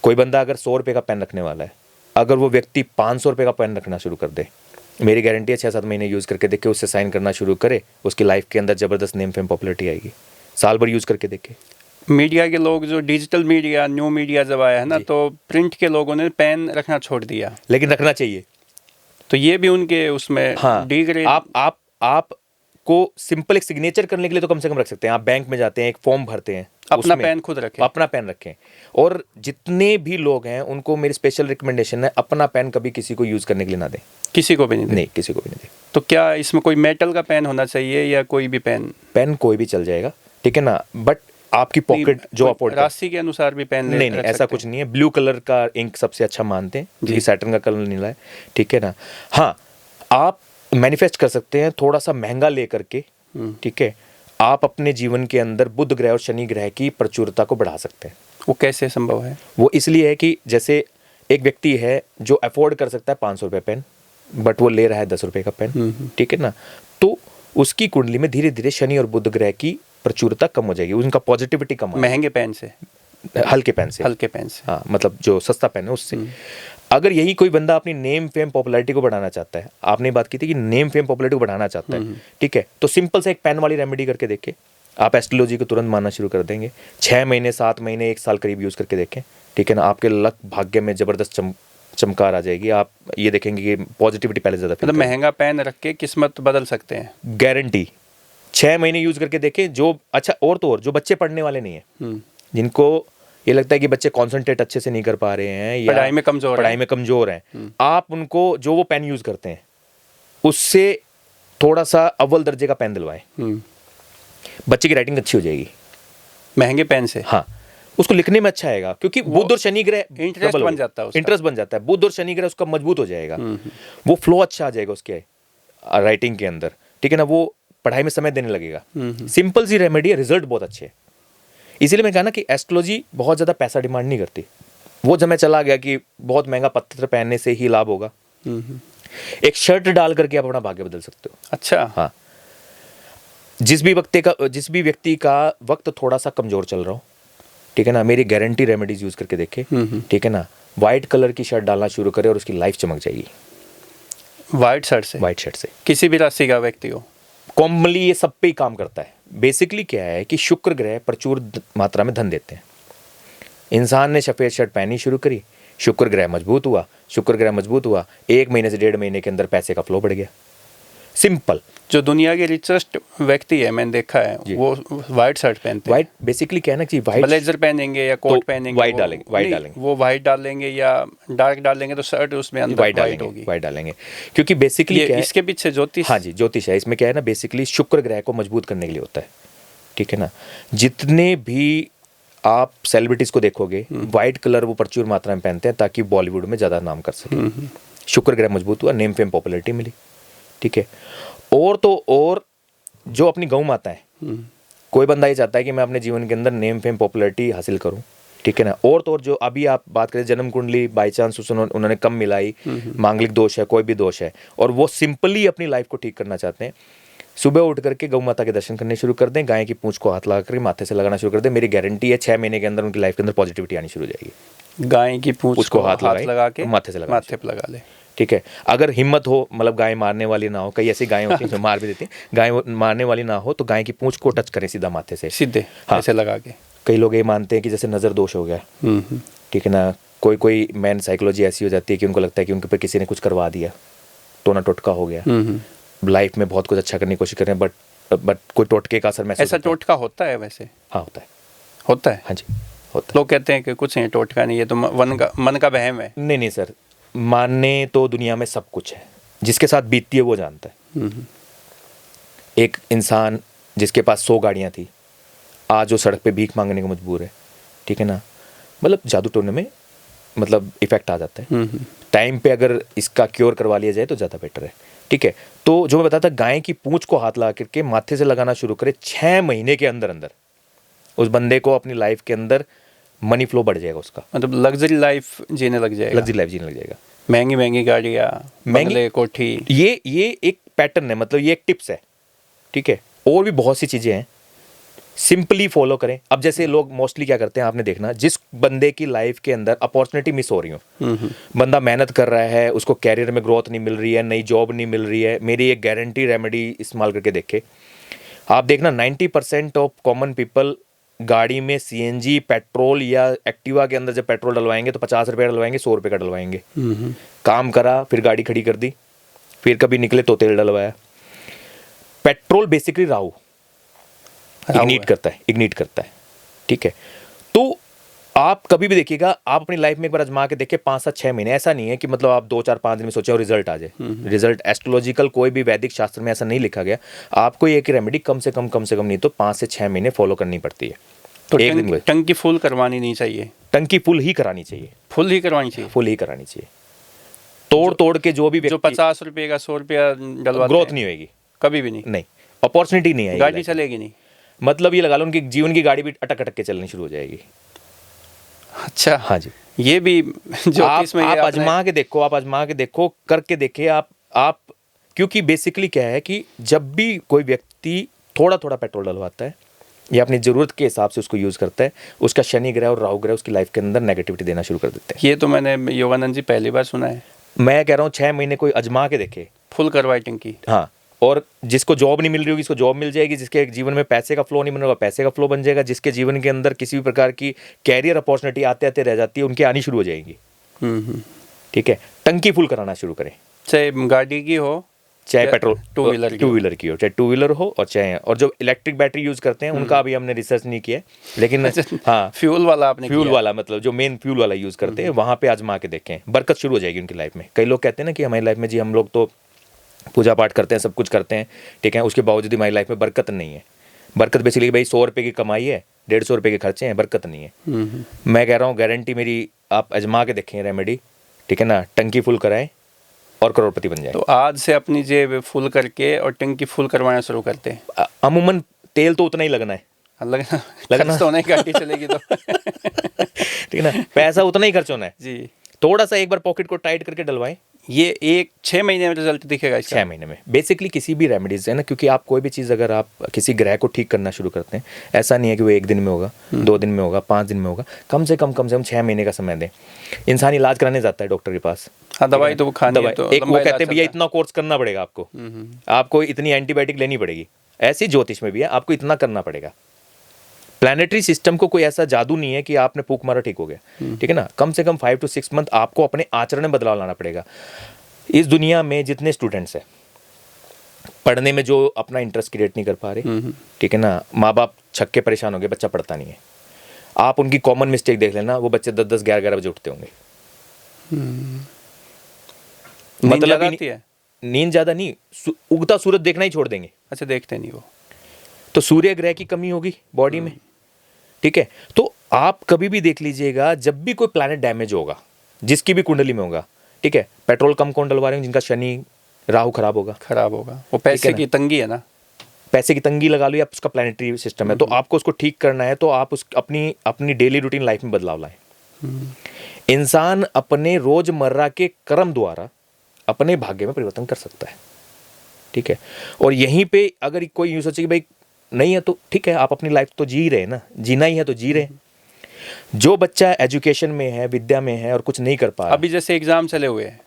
Speaker 1: कोई बंदा अगर 100 रुपये का पेन रखने वाला है, अगर वो व्यक्ति 500 रुपये का पेन रखना शुरू कर दे, मेरी गारंटी है 6-7 महीने यूज़ करके देखे, उससे साइन करना शुरू करे, उसकी लाइफ के अंदर ज़बरदस्त नेम फेम पॉपुलरिटी आएगी। साल भर यूज़ करके देखे।
Speaker 2: मीडिया के लोग, जो डिजिटल मीडिया, न्यू मीडिया जब आया है ना, तो प्रिंट के लोगों ने पेन रखना छोड़ दिया,
Speaker 1: लेकिन रखना चाहिए।
Speaker 2: तो ये भी उनके उसमें डिग्रेड।
Speaker 1: आप को सिंपल एक सिग्नेचर करने के लिए तो कम से कम रख सकते हैं। आप बैंक में जाते हैं, एक फॉर्म भरते हैं,
Speaker 2: अपना पेन खुद रखें,
Speaker 1: अपना पेन रखें। और जितने भी लोग हैं उनको मेरी स्पेशल रिकमेंडेशन है, अपना पेन कभी किसी को यूज़ करने के लिए ना दें,
Speaker 2: किसी को भी नहीं,
Speaker 1: किसी को भी नहीं दें।
Speaker 2: तो क्या इसमें कोई मेटल का पेन होना चाहिए या कोई भी पेन
Speaker 1: कोई भी चल जाएगा, ठीक है ना, बट आपकी पॉकेट जो अफोर्ड,
Speaker 2: राशि के अनुसार भी पेन
Speaker 1: नहीं ऐसा कुछ नहीं है। ब्लू कलर का इंक सबसे अच्छा मानते हैं, क्योंकि सैटर्न का कलर नीला है, ठीक है ना। हाँ, आप मैनिफेस्ट कर सकते हैं थोड़ा सा महंगा लेकर के, ठीक है। आप अपने जीवन के अंदर बुध ग्रह और शनि ग्रह की प्रचुरता को बढ़ा सकते हैं।
Speaker 2: वो कैसे संभव है? वो
Speaker 1: इसलिए है कि जैसे एक व्यक्ति है जो अफोर्ड कर सकता है 500 रुपये पेन, बट वो ले रहा है 10 रुपये का पेन, ठीक है ना, तो उसकी कुंडली में धीरे धीरे शनि और बुध ग्रह की प्रचुरता कम हो जाएगी, उनका पॉजिटिविटी कम हो।
Speaker 2: महंगे पेन से,
Speaker 1: हल्के पेन से, हाँ, मतलब जो सस्ता पेन है उससे। अगर यही कोई बंदा अपनी नेम फेम पॉपुलैरिटी को बढ़ाना चाहता है, आपने बात की थी कि नेम फेम पॉपुलैरिटी को बढ़ाना चाहता है, ठीक है, तो सिंपल से एक पेन वाली रेमेडी करके देखे, आप एस्ट्रोलॉजी को तुरंत मानना शुरू कर देंगे। 6 महीने 7 महीने 1 साल करीब यूज़ करके देखें, ठीक है ना, आपके लक भाग्य में ज़बरदस्त चमकार आ जाएगी। आप ये देखेंगे कि पॉजिटिविटी पहले ज़्यादा
Speaker 2: मतलब महंगा पेन रख के किस्मत बदल सकते हैं,
Speaker 1: गारंटी। 6 महीने यूज़ करके देखें। जो अच्छा और तो और जो बच्चे पढ़ने वाले नहीं है, जिनको ये लगता है कि बच्चे कॉन्सेंट्रेट अच्छे से नहीं कर पा रहे हैं या
Speaker 2: पढ़ाई में कमज़ोर
Speaker 1: हैं, आप उनको जो वो पेन यूज़ करते हैं उससे थोड़ा सा अव्वल दर्जे का पेन दिलवाएं, बच्चे की राइटिंग अच्छी हो जाएगी
Speaker 2: महंगे पेन से।
Speaker 1: हाँ, उसको लिखने में अच्छा आएगा, क्योंकि बुध और शनि ग्रह
Speaker 2: इंटरेस्ट बन जाता है,
Speaker 1: इंटरेस्ट बन जाता है। बुध और शनि ग्रह उसका मजबूत हो जाएगा, वो फ्लो अच्छा आ जाएगा उसके राइटिंग के अंदर, ठीक है ना, वो पढ़ाई में समय देने लगेगा। सिंपल सी रेमेडी है, रिजल्ट बहुत अच्छे है। इसीलिए मैं कहा ना कि एस्ट्रोलॉजी बहुत ज़्यादा पैसा डिमांड नहीं करती। वो जब मैं चला गया कि बहुत महंगा पत्थर पहनने से ही लाभ होगा, एक शर्ट डाल करके आप अपना भाग्य बदल सकते हो।
Speaker 2: अच्छा,
Speaker 1: हाँ, जिस भी व्यक्ति का वक्त थोड़ा सा कमजोर चल रहा हो, ठीक है ना, मेरी गारंटी रेमेडीज यूज करके देखे, ठीक है ना, व्हाइट कलर की शर्ट डालना शुरू करे और उसकी लाइफ चमक जाएगी।
Speaker 2: व्हाइट शर्ट से किसी भी राशि का व्यक्ति हो,
Speaker 1: कॉमनली ये सब पे ही काम करता है। बेसिकली क्या है कि शुक्र ग्रह प्रचुर मात्रा में धन देते हैं। इंसान ने सफेद शर्ट पहनी शुरू करी, शुक्र ग्रह मजबूत हुआ, 1 महीने से 1.5 महीने के अंदर पैसे का फ्लो बढ़ गया। सिंपल।
Speaker 2: जो दुनिया के रिचेस्ट व्यक्ति है मैंने देखा है, वो व्हाइट शर्ट पहनते हैं।
Speaker 1: व्हाइट बेसिकली क्या है ना कि व्हाइट
Speaker 2: ब्लेजर पहनेंगे या कोट पहनेंगे,
Speaker 1: व्हाइट डालेंगे,
Speaker 2: वो व्हाइट डालेंगे या डार्क डालेंगे तो शर्ट उसमें अंदर
Speaker 1: व्हाइट डालेंगे, क्योंकि बेसिकली क्या है,
Speaker 2: इसके पीछे ज्योतिष।
Speaker 1: हाँ जी, ज्योतिष है। इसमें क्या है ना, बेसिकली शुक्र ग्रह को मजबूत करने के लिए होता है, ठीक है ना। जितने भी आप सेलिब्रिटीज को देखोगे, व्हाइट कलर वो प्रचुर मात्रा में पहनते हैं ताकि बॉलीवुड में ज़्यादा नाम कर सके। शुक्र ग्रह मजबूत हुआ, नेम फेम पॉपुलैरिटी मिली, ठीक है। और तो और जो अपनी गौ माता है, कोई बंदा ये चाहता है कि मैं अपने जीवन के अंदर नेम फेम पॉपुलैरिटी हासिल करूं, ठीक है ना। और तो और जो अभी आप बात करें जन्म कुंडली बाई चांस उन्होंने कम मिलाई, मांगलिक दोष है, कोई भी दोष है, और वो सिंपली अपनी लाइफ को ठीक करना चाहते हैं, सुबह उठ करके गौ माता के दर्शन करने शुरू कर दें, गाय की पूंछ को हाथ लगा करके माथे से लगाना शुरू कर दें। मेरी गारंटी है 6 महीने के अंदर उनकी लाइफ के अंदर पॉजिटिविटी आनी शुरू हो जाएगी।
Speaker 2: गाय की पूंछ को हाथ लगा के
Speaker 1: माथे पे
Speaker 2: लगा ले,
Speaker 1: ठीक है। अगर हिम्मत हो, मतलब गाय मारने वाली ना हो, कई ऐसी गायें होती हैं जो मार भी देती हैं, गाय मारने वाली ना हो तो गाय की पूंछ को टच करें सीधा माथे से,
Speaker 2: सीधे
Speaker 1: हाँ,
Speaker 2: ऐसे लगा के।
Speaker 1: कई लोग ये मानते हैं कि जैसे नज़र दोष हो गया, ठीक है ना। कोई मैन साइकोलॉजी ऐसी हो जाती है कि उनको लगता है कि उनके ऊपर किसी ने कुछ करवा दिया, टोना टोटका हो गया, लाइफ में बहुत कुछ अच्छा करने की कोशिश कर रहे हैं, बट कोई टोटके का असर महसूस।
Speaker 2: ऐसा टोटका होता है वैसे?
Speaker 1: हाँ, होता है। हाँ जी, होता है।
Speaker 2: लोग कहते हैं कि कुछ है टोटका नहीं, ये तो मन का वहम है।
Speaker 1: नहीं सर, मानने तो दुनिया में सब कुछ है, जिसके साथ बीतती है वो जानता है। एक इंसान जिसके पास 100 गाड़ियां थी, आज वो सड़क पे भीख मांगने को मजबूर है, ठीक है ना। मतलब जादू टोने में मतलब इफेक्ट आ जाता है। टाइम पे अगर इसका क्योर करवा लिया जाए तो ज़्यादा बेटर है, ठीक है। तो जो मैं बताता, गाय की पूंछ को हाथ लगा करके माथे से लगाना शुरू करे, 6 महीने के अंदर अंदर उस बंदे को अपनी लाइफ के अंदर मनी फ्लो बढ़ जाएगा उसका,
Speaker 2: मतलब लग्जरी लाइफ जीने लग जाएगा। महंगी गाड़ियाँ, महंगी कोठी,
Speaker 1: ये एक पैटर्न है, मतलब ये एक टिप्स है, ठीक है। और भी बहुत सी चीज़ें हैं, सिंपली फॉलो करें। अब जैसे लोग मोस्टली क्या करते हैं, आपने देखना, जिस बंदे की लाइफ के अंदर अपॉर्चुनिटी मिस हो रही हो, बंदा मेहनत कर रहा है, उसको कैरियर में ग्रोथ नहीं मिल रही है, नई जॉब नहीं मिल रही है, मेरी एक गारंटी रेमेडी इस्तेमाल करके देखे। आप देखना 90% ऑफ कॉमन पीपल गाड़ी में सीएनजी, पेट्रोल या एक्टिवा के अंदर जब पेट्रोल डलवाएंगे तो 50 रुपये डलवाएंगे, 100 रुपये का डलवाएंगे। काम करा, फिर गाड़ी खड़ी कर दी, फिर कभी निकले तो तेल डलवाया। पेट्रोल बेसिकली राहु इग्निट करता है, ठीक है। तो आप कभी भी देखिएगा, आप अपनी लाइफ में एक बार आजमा के देखिए, 5 से 6 महीने, ऐसा नहीं है कि मतलब आप 2, 4, 5 दिन में सोचे और रिजल्ट आ जाए। रिजल्ट एस्ट्रोलॉजिकल कोई भी वैदिक शास्त्र में ऐसा नहीं लिखा गया। आपको एक रेमेडी कम से कम नहीं तो 5 से 6 महीने फॉलो करनी पड़ती है।
Speaker 2: तो टंकी फुल करवानी नहीं चाहिए?
Speaker 1: टंकी फुल ही करानी चाहिए,
Speaker 2: फुल ही करवानी चाहिए।
Speaker 1: तोड़ के जो भी
Speaker 2: जो 50 रुपये का 100 रुपया डलवाते,
Speaker 1: ग्रोथ नहीं होगी कभी भी, नहीं, अपॉर्चुनिटी नहीं आएगी,
Speaker 2: गाड़ी चलेगी नहीं।
Speaker 1: मतलब ये लगा लो उनकी जीवन की गाड़ी भी अटक के चलनी शुरू हो जाएगी।
Speaker 2: अच्छा,
Speaker 1: हाँ जी,
Speaker 2: ये भी जो
Speaker 1: आप आजमा के देखो, करके देखिए आप क्योंकि बेसिकली क्या है कि जब भी कोई व्यक्ति थोड़ा पेट्रोल डलवाता है या अपनी ज़रूरत के हिसाब से उसको यूज़ करता है, उसका शनि ग्रह और राहु ग्रह उसकी लाइफ के अंदर नेगेटिविटी देना शुरू कर देते हैं।
Speaker 2: ये तो मैंने योगानंद जी पहली बार सुना है।
Speaker 1: मैं कह रहा हूँ 6 महीने कोई आजमा के देखे,
Speaker 2: फुल करवाई टंकी।
Speaker 1: हाँ, और जिसको जॉब नहीं मिल रही होगी उसको जॉब मिल जाएगी, जिसके जीवन में पैसे का फ्लो नहीं बन रहा पैसे का फ्लो बन जाएगा, जिसके जीवन के अंदर किसी भी प्रकार की कैरियर अपॉर्चुनिटी आते आते रह जाती है उनकी आनी शुरू हो जाएगी। ठीक है, टंकी फुल कराना शुरू करें, चाहे
Speaker 2: गाड़ी की हो
Speaker 1: चाहे पेट्रोल
Speaker 2: टू व्हीलर
Speaker 1: की हो, चाहे टू व्हीलर हो और चाहे, और जो इलेक्ट्रिक बैटरी यूज करते हैं उनका अभी हमने रिसर्च नहीं किया है, लेकिन हाँ
Speaker 2: फ्यूल वाला आपने
Speaker 1: फ्यूल वाला मतलब जो मेन फ्यूल वाला यूज करते हैं वहां पे आजमा के देखें, बरकत शुरू हो जाएगी उनकी लाइफ में। कई लोग कहते हैं ना कि हमारी लाइफ में जी हम लोग तो पूजा पाठ करते हैं, सब कुछ करते हैं, ठीक है, उसके बावजूद हमारी लाइफ में बरकत नहीं है। बरकत बेसिकली भाई 100 रुपये की कमाई है, 150 रुपये के खर्चे हैं, बरकत नहीं है। मैं कह रहा हूँ गारंटी मेरी, आप आजमा के देखें रेमेडी, ठीक है ना, टंकी फुल कराएं और करोड़पति बन जाए।
Speaker 2: तो आज से अपनी जेब फुल करके और टंकी फुल करवाना शुरू करते हैं।
Speaker 1: अमूमन तेल तो उतना ही लगना है,
Speaker 2: लगना तो नहीं, गाड़ी चलेगी तो
Speaker 1: ठीक है ना, पैसा उतना ही खर्च होना है
Speaker 2: जी।
Speaker 1: थोड़ा सा एक बार पॉकेट को टाइट करके डलवाएं,
Speaker 2: ये 6 महीने में रिजल्ट दिखेगा इसका।
Speaker 1: 6 महीने में बेसिकली किसी भी रेमेडीज है ना, क्योंकि आप कोई भी चीज़ अगर आप किसी ग्रह को ठीक करना शुरू करते हैं, ऐसा नहीं है कि वो 1 दिन में होगा, 2 दिन में होगा, 5 दिन में होगा, कम से कम 6 महीने का समय दें। इंसान इलाज कराने जाता है डॉक्टर के पास,
Speaker 2: हाँ दवाई तो वो खानी है, तो
Speaker 1: एक वो कहते हैं भैया इतना कोर्स करना पड़ेगा आपको, आपको इतनी एंटीबायोटिक लेनी पड़ेगी, ऐसी ज्योतिष में भी है, आपको इतना करना पड़ेगा। प्लानिटरी सिस्टम को कोई ऐसा जादू नहीं है कि आपने फूक मारा ठीक हो गया, ठीक है ना, कम से कम 5 to 6 मंथ आपको अपने आचरण में बदलाव लाना पड़ेगा। इस दुनिया में जितने स्टूडेंट्स हैं पढ़ने में जो अपना इंटरेस्ट क्रिएट नहीं कर पा रहे, ठीक है ना, माँ बाप छक्के परेशान हो गए, बच्चा पढ़ता नहीं है, आप उनकी कॉमन मिस्टेक देख लेना, वो बच्चे 10-10, 11-11 बजे उठते होंगे। मतलब नींद ज्यादा नहीं, उगता सूरज देखना ही छोड़ देंगे।
Speaker 2: अच्छा, देखते नहीं वो,
Speaker 1: तो सूर्य ग्रह की कमी होगी बॉडी में, ठीक है। तो आप कभी भी देख लीजिएगा, जब भी कोई प्लैनेट डैमेज होगा, जिसकी भी कुंडली में होगा, ठीक है, पेट्रोल कम कौन डलवा रहे हैं, जिनका शनि राहु खराब होगा,
Speaker 2: वो पैसे की तंगी है ना,
Speaker 1: पैसे की तंगी लगा लो, या उसका प्लैनेटरी सिस्टम है, तो आपको उसको ठीक करना है, तो आप उस अपनी डेली रूटीन लाइफ में बदलाव लाएं। इंसान अपने रोजमर्रा के कर्म द्वारा अपने भाग्य में परिवर्तन कर सकता है, ठीक है। और यहीं पे अगर कोई यूं सोचे कि भाई नहीं है, तो ठीक है, आप अपनी लाइफ तो जी रहे हैं ना, जीना ही है तो जी रहे हैं। जो बच्चा एजुकेशन में है, विद्या में है और कुछ नहीं कर पा रहा,
Speaker 2: अभी जैसे एग्जाम चले हुए हैं,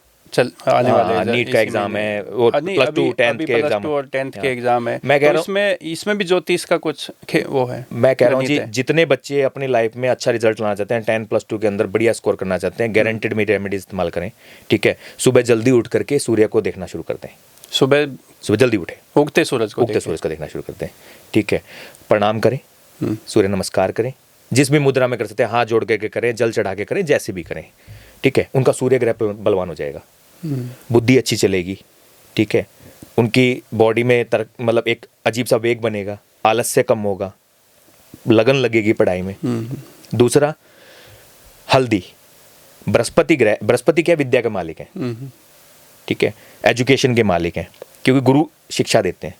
Speaker 2: आने वाले
Speaker 1: नीट का एग्जाम है, और प्लस 2 10th के एग्जाम,
Speaker 2: और 10th के एग्जाम है,
Speaker 1: मैं कह रहा हूं
Speaker 2: इसमें भी ज्योतिष का कुछ वो है।
Speaker 1: मैं कह रहा हूँ जी, जितने बच्चे अपनी लाइफ में अच्छा रिजल्ट लाना चाहते हैं, 10+2 के अंदर बढ़िया स्कोर करना चाहते हैं, गारंटेड में रेमेडी इस्तेमाल करें, ठीक है। सुबह जल्दी उठ करके सूर्य को देखना शुरू करते हैं, सुबह जल्दी उठे,
Speaker 2: उगते सूरज को
Speaker 1: देखना शुरू करते हैं, ठीक है। प्रणाम करें, सूर्य नमस्कार करें, जिस भी मुद्रा में कर सकते हैं, हाथ जोड़ के करें, जल चढ़ा के करें, जैसे भी करें, ठीक है। उनका सूर्य ग्रह पर बलवान हो जाएगा, बुद्धि अच्छी चलेगी, ठीक है। उनकी बॉडी में मतलब एक अजीब सा वेग बनेगा, आलस्य कम होगा, लगन लगेगी पढ़ाई में। दूसरा, हल्दी, बृहस्पति क्या विद्या के मालिक है, ठीक है, एजुकेशन के मालिक हैं, क्योंकि गुरु शिक्षा देते हैं,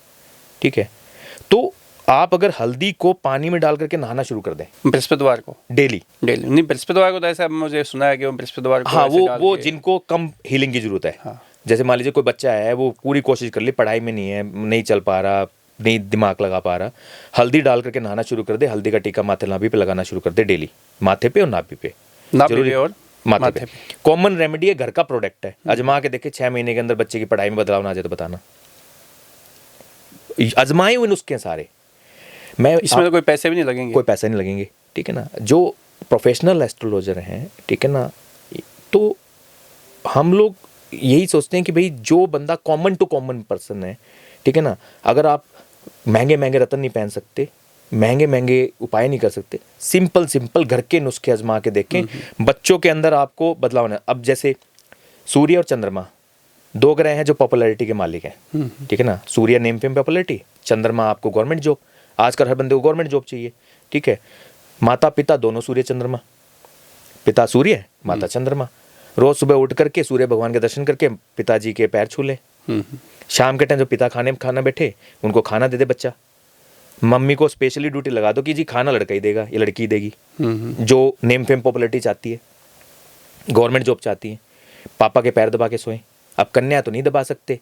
Speaker 1: ठीक है। तो आप अगर हल्दी को पानी में डाल करके नहाना शुरू कर दें
Speaker 2: बृहस्पतिवार को,
Speaker 1: डेली
Speaker 2: नहीं, बृहस्पतिवार को तो ऐसा मुझे सुना है कि वो बृहस्पतिवार को,
Speaker 1: हाँ, वो जिनको कम हीलिंग की जरूरत है, हाँ। जैसे मान लीजिए कोई बच्चा है, वो पूरी कोशिश कर ली, पढ़ाई में नहीं है, नहीं चल पा रहा, नहीं दिमाग लगा पा रहा, हल्दी डाल करके नहाना शुरू कर दे, हल्दी का टीका माथे नाभि पे लगाना शुरू कर दे डेली, माथे पे और नाभि पे,
Speaker 2: और
Speaker 1: माथे पे। कॉमन रेमेडी है, घर का प्रोडक्ट है, आजमा के देखे, 6 महीने के अंदर बच्चे की पढ़ाई में बदलाव ना आ जाए तो बताना। आजमाए हुए नुस्खे सारे,
Speaker 2: इसमें तो कोई पैसे भी नहीं लगेंगे,
Speaker 1: कोई पैसे नहीं लगेंगे, ठीक है ना। जो प्रोफेशनल एस्ट्रोलॉजर हैं, ठीक है ना, तो हम लोग यही सोचते हैं कि भाई जो बंदा कॉमन टू कॉमन पर्सन है, ठीक है ना, अगर आप महंगे रतन नहीं पहन सकते, महंगे उपाय नहीं कर सकते, सिंपल घर के नुस्खे आजमा के देखें, बच्चों के अंदर आपको बदलाव है। अब जैसे सूर्य और चंद्रमा 2 ग्रह हैं जो पॉपुलैरिटी के मालिक हैं, ठीक है ना। सूर्य नेम फेम पॉपुलैरिटी, चंद्रमा आपको गवर्नमेंट जॉब, आजकल हर बंदे को गवर्नमेंट जॉब चाहिए, ठीक है। माता पिता दोनों सूर्य चंद्रमा, पिता सूर्य माता चंद्रमा, रोज सुबह उठ करके सूर्य भगवान के दर्शन करके पिताजी के पैर छू ले, शाम के टाइम जो पिता खाना बैठे उनको खाना दे दे बच्चा, मम्मी को स्पेशली ड्यूटी लगा दो कि जी खाना लड़का ही देगा, ये लड़की देगी, जो नेम फेम पॉपुलैरिटी चाहती है, गवर्नमेंट जॉब चाहती है, पापा के पैर दबा के सोएं। अब कन्या तो नहीं दबा सकते,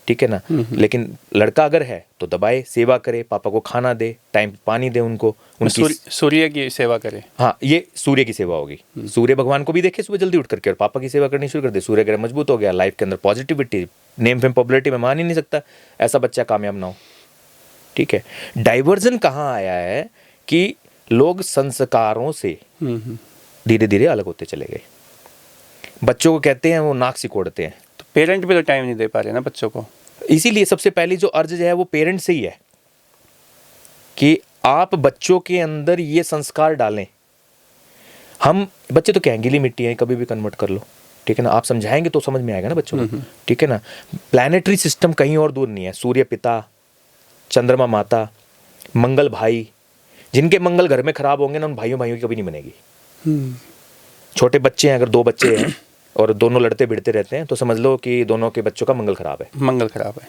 Speaker 1: ठीक है ना। लेकिन लड़का अगर है तो दबाए, सेवा करे, पापा को खाना दे, टाइम पे पानी दे उनको, उनकी
Speaker 2: सूर्य की सेवा करे।
Speaker 1: हाँ, ये सूर्य की सेवा होगी। सूर्य भगवान को भी देखे सुबह जल्दी उठ करके और पापा की सेवा करनी शुरू कर दे। सूर्य ग्रह मजबूत हो गया, लाइफ के अंदर पॉजिटिविटी, नेम फेम पॉपुलरिटी में मान ही नहीं सकता ऐसा बच्चा कामयाब ना हो। ठीक है, डाइवर्जन कहाँ आया है कि लोग संस्कारों से धीरे धीरे अलग होते चले गए। बच्चों को कहते हैं वो नाक सिकोड़ते हैं,
Speaker 2: तो पेरेंट भी तो टाइम नहीं दे पा रहे ना बच्चों को।
Speaker 1: इसीलिए सबसे पहली जो अर्ज है वो पेरेंट से ही है कि आप बच्चों के अंदर ये संस्कार डालें। हम बच्चे तो क्या गीली मिट्टी है, कभी भी कन्वर्ट कर लो, ठीक है ना। आप समझाएंगे तो समझ में आएगा ना बच्चों को, ठीक है ना। प्लानिटरी सिस्टम कहीं और दूर नहीं है। सूर्य पिता, चंद्रमा माता, मंगल भाई, जिनके मंगल घर में खराब होंगे ना उन भाइयों की कभी नहीं बनेगी। छोटे बच्चे हैं, अगर 2 बच्चे हैं और दोनों लड़ते भिड़ते रहते हैं तो समझ लो कि दोनों के बच्चों का मंगल खराब है।
Speaker 2: मंगल खराब है।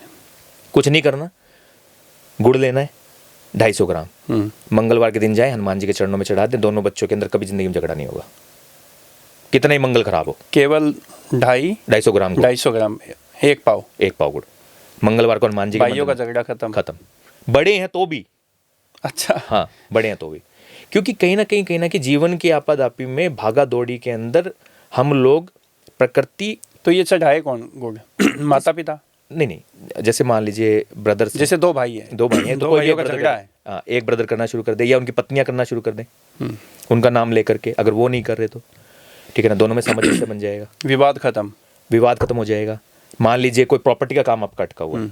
Speaker 1: कुछ नहीं करना, गुड़ लेना है 250 ग्राम, मंगलवार के दिन जाए हनुमान जी के चरणों में चढ़ा दें, दोनों बच्चों के अंदर कभी जिंदगी में झगड़ा नहीं होगा, कितना ही मंगल खराब हो।
Speaker 2: केवल 250
Speaker 1: ग्राम,
Speaker 2: 250 ग्राम, एक पाव
Speaker 1: गुड़, मंगलवार को हनुमान जी के
Speaker 2: भाइयों का झगड़ा खत्म।
Speaker 1: बड़े हैं तो भी,
Speaker 2: अच्छा,
Speaker 1: हाँ बड़े हैं तो भी, क्योंकि कहीं ना कहीं जीवन की आपाधापी में भागा दौड़ी के अंदर हम लोग प्रकृति।
Speaker 2: तो ये चढ़ाए कौन गुड़? माता पिता?
Speaker 1: नहीं, जैसे मान लीजिए ब्रदर्स,
Speaker 2: जैसे 2 भाई हैं
Speaker 1: तो कोई
Speaker 2: भाइयों का झगड़ा है,
Speaker 1: हाँ एक ब्रदर करना शुरू कर दे या उनकी पत्नियां करना शुरू कर दें उनका नाम लेकर के, अगर वो नहीं कर रहे तो ठीक है ना, दोनों में सामंजस्य बन जाएगा,
Speaker 2: विवाद खत्म
Speaker 1: हो जाएगा। मान लीजिए कोई प्रॉपर्टी का काम आपका अटका हुआ है,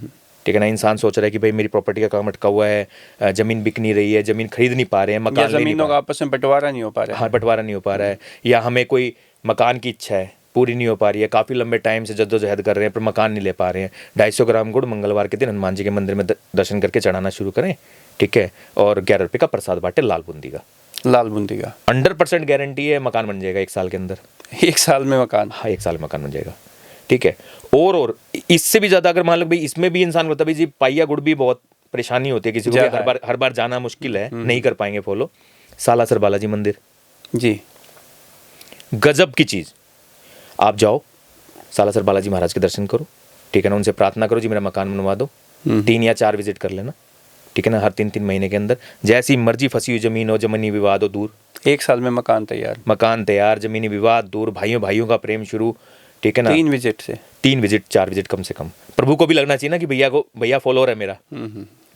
Speaker 1: ठीक है ना, इंसान सोच रहा है कि भाई मेरी प्रॉपर्टी का काम अटका हुआ है, जमीन बिक नहीं रही है, जमीन खरीद नहीं पा रहे हैं, मकान
Speaker 2: जमीनों का आपस में बंटवारा नहीं हो पा रहा है,
Speaker 1: हाँ बंटवारा नहीं हो पा रहा है, या हमें कोई मकान की इच्छा है पूरी नहीं हो पा रही है, काफ़ी लंबे टाइम से जद्दोजहद कर रहे हैं पर मकान नहीं ले पा रहे हैं। 250 ग्राम गुड़ मंगलवार के दिन हनुमान जी के मंदिर में दर्शन करके चढ़ाना शुरू करें, ठीक है, और 11 रुपये का प्रसाद बांटे लाल बूंदी का 100% गारंटी है, मकान बन जाएगा 1 साल के अंदर।
Speaker 2: 1 साल में मकान?
Speaker 1: हाँ 1 साल में मकान बन जाएगा, ठीक है। और इससे भी ज़्यादा अगर मान लो भाई इसमें भी इंसान को तभी जी पाइया गुड़ भी बहुत परेशानी होती है किसी को, हर बार जाना मुश्किल है, नहीं कर पाएंगे फॉलो। सालासर बालाजी मंदिर जी, गजब की चीज़। आप जाओ सालासर बालाजी महाराज के दर्शन करो, ठीक है ना, उनसे प्रार्थना करो जी मेरा मकान बनवा दो, 3 या 4 विजिट कर लेना, ठीक है ना, हर 3-3 महीने के अंदर। जैसी मर्जी फंसी हुई जमीन हो, जमीनी विवाद हो दूर,
Speaker 2: 1 साल में मकान तैयार,
Speaker 1: जमीनी विवाद दूर, भाइयों का प्रेम शुरू, ठीक है ना।
Speaker 2: 3 विजिट से
Speaker 1: 4 विजिट कम से कम। प्रभु को भी लगना चाहिए ना कि भैया फॉलोअर है मेरा,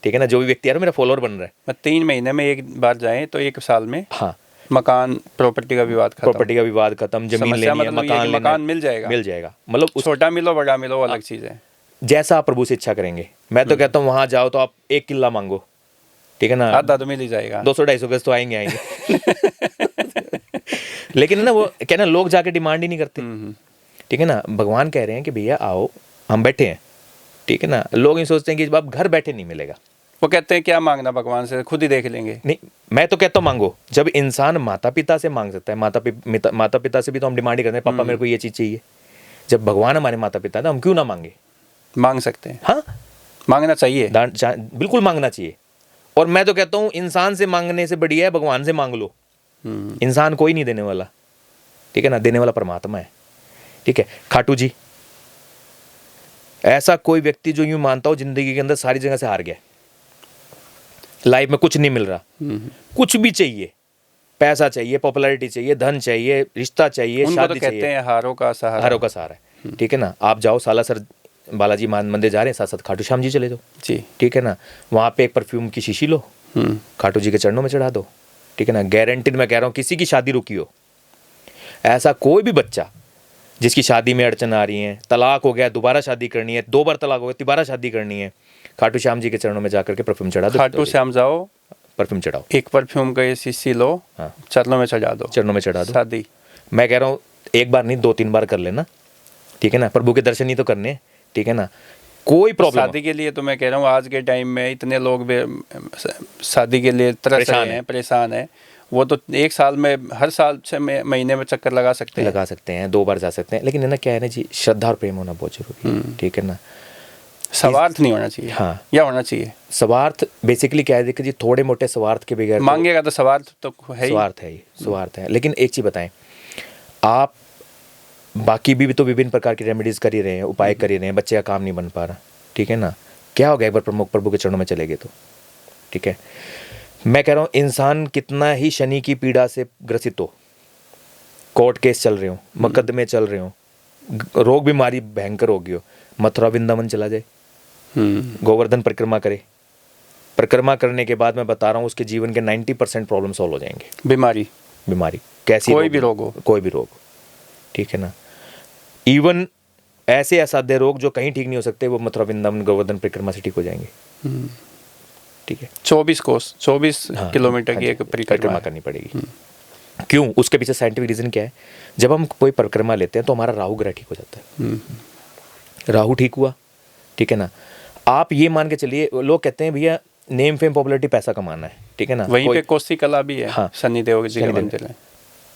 Speaker 1: ठीक है ना, जो भी व्यक्ति है मेरा फॉलोअर बन रहा है।
Speaker 2: 3 महीने में 1 बार जाए तो 1 साल में
Speaker 1: हाँ
Speaker 2: मकान प्रॉपर्टी का विवाद खत्म,
Speaker 1: जमीन लेनी है,
Speaker 2: मकान मिल जाएगा।
Speaker 1: मतलब
Speaker 2: छोटा मिलो बड़ा मिलो अलग चीज है,
Speaker 1: जैसा आप प्रभु से इच्छा करेंगे। मैं तो कहता हूँ वहां जाओ तो आप 1 किल्ला मांगो, ठीक है ना,
Speaker 2: आधा तो मिल ही जाएगा,
Speaker 1: 200-250 गज तो आएंगे लेकिन ना वो क्या ना, लोग जाके डिमांड ही नहीं करते, ठीक है ना। भगवान कह रहे हैं कि भैया आओ हम बैठे हैं, ठीक है ना। लोग ये सोचते हैं कि अब घर बैठे नहीं मिलेगा,
Speaker 2: वो कहते हैं क्या मांगना भगवान से, खुद ही देख लेंगे।
Speaker 1: नहीं, मैं तो कहता हूँ मांगो। जब इंसान माता पिता से मांग सकता है, माता पिता से भी तो हम डिमांड ही करते हैं, पापा मेरे को ये चीज़ चाहिए। जब भगवान हमारे माता पिता है हम क्यों ना मांगे,
Speaker 2: मांग सकते हैं,
Speaker 1: हाँ
Speaker 2: मांगना चाहिए,
Speaker 1: बिल्कुल मांगना चाहिए। और मैं तो कहता हूँ इंसान से मांगने से बढ़िया है भगवान से मांग लो। इंसान कोई नहीं देने वाला, ठीक है ना, देने वाला परमात्मा है, ठीक है। खाटू जी ऐसा कोई व्यक्ति जो यूं मानता हो जिंदगी के अंदर सारी जगह से हार गया, लाइफ में कुछ नहीं मिल रहा, कुछ भी चाहिए, पैसा चाहिए, पॉपुलैरिटी चाहिए, धन चाहिए, रिश्ता चाहिए, शादी चाहिए,
Speaker 2: कहते हैं हारों का सहारा
Speaker 1: है, ठीक है ना। आप जाओ सालासर बालाजी मंदिर जा रहे हैं, साथ साथ खाटू श्याम जी चले जाओ जी, ठीक है ना। वहाँ पे एक परफ्यूम की शीशी लो, खाटू जी के चरणों में चढ़ा दो, ठीक है ना। गारंटीड मैं कह रहा हूँ किसी की शादी रुकी हो, ऐसा कोई भी बच्चा जिसकी शादी में अड़चन आ रही है, तलाक हो गया, दोबारा शादी करनी है, 2 बार तलाक हो गया, दोबारा शादी करनी है, खाटू श्याम जी के चरणों में जाकर के परफ्यूम चढ़ा दो।
Speaker 2: खाटू श्याम जाओ, परफ्यूम
Speaker 1: चढ़ाओ,
Speaker 2: एक परफ्यूम का शीशी लो, हाँ, चरणों में चढ़ा दो, शादी।
Speaker 1: मैं कह रहा हूँ 1 बार नहीं 2-3 बार कर लेना, ठीक है ना, प्रभु के दर्शन ही तो करने, ठीक है ना, कोई प्रॉब्लम।
Speaker 2: शादी के लिए तो मैं कह रहा हूँ आज के टाइम में इतने लोग शादी के लिए तरस रहे हैं, परेशान है, वो तो 1 साल में, हर साल 6 महीने में चक्कर लगा सकते हैं, 2 बार जा सकते हैं। लेकिन है ना, क्या है ना जी, श्रद्धा और प्रेम होना बहुत जरूरी है, ठीक है ना। स्वार्थ नहीं होना चाहिए, हाँ, या होना चाहिए स्वार्थ।
Speaker 1: बेसिकली क्या है, देखिए जी, थोड़े मोटे स्वार्थ के बगैर
Speaker 2: मांगेगा तो स्वार्थ तो है,
Speaker 1: स्वार्थ है। लेकिन एक चीज बताएं, आप बाकी भी तो विभिन्न प्रकार की रेमेडीज कर ही रहे हैं, उपाय कर ही रहे हैं, बच्चे का काम नहीं बन पा रहा, ठीक है ना, क्या होगा एक बार प्रमुख प्रभु के चरणों में चले गए तो, ठीक है। मैं कह रहा हूँ इंसान कितना ही शनि की पीड़ा से ग्रसित हो, कोर्ट केस चल रहे हो, मुकदमे चल रहे हो, रोग बीमारी भयंकर होगी हो, मथुरा वृंदावन चला जाए, गोवर्धन परिक्रमा करे, परिक्रमा करने के बाद मैं बता रहा हूँ उसके जीवन के 90% प्रॉब्लम सॉल्व हो जाएंगे। बीमारी कैसी,
Speaker 2: कोई भी रोग हो,
Speaker 1: कोई भी रोग, ठीक है ना। इवन ऐसे असाध्य रोग जो कहीं ठीक नहीं हो सकते, वो मथुरा वृंदावन गोवर्धन परिक्रमा से ठीक हो जाएंगे, ठीक है।
Speaker 2: 24 किलोमीटर की एक परिक्रमा
Speaker 1: करनी पड़ेगी। क्यों? उसके पीछे साइंटिफिक रीजन क्या है? जब हम कोई परिक्रमा लेते हैं तो हमारा राहु ग्रह ठीक हो जाता है। राहु ठीक हुआ, ठीक है ना। आप ये मान के चलिए, लोग कहते हैं भैया नेम फेम पॉपुलैरिटी पैसा कमाना है, ठीक है ना।
Speaker 2: वहीं पे कोसी कला भी है,
Speaker 1: हाँ,
Speaker 2: शनि देव जी का मंदिर है।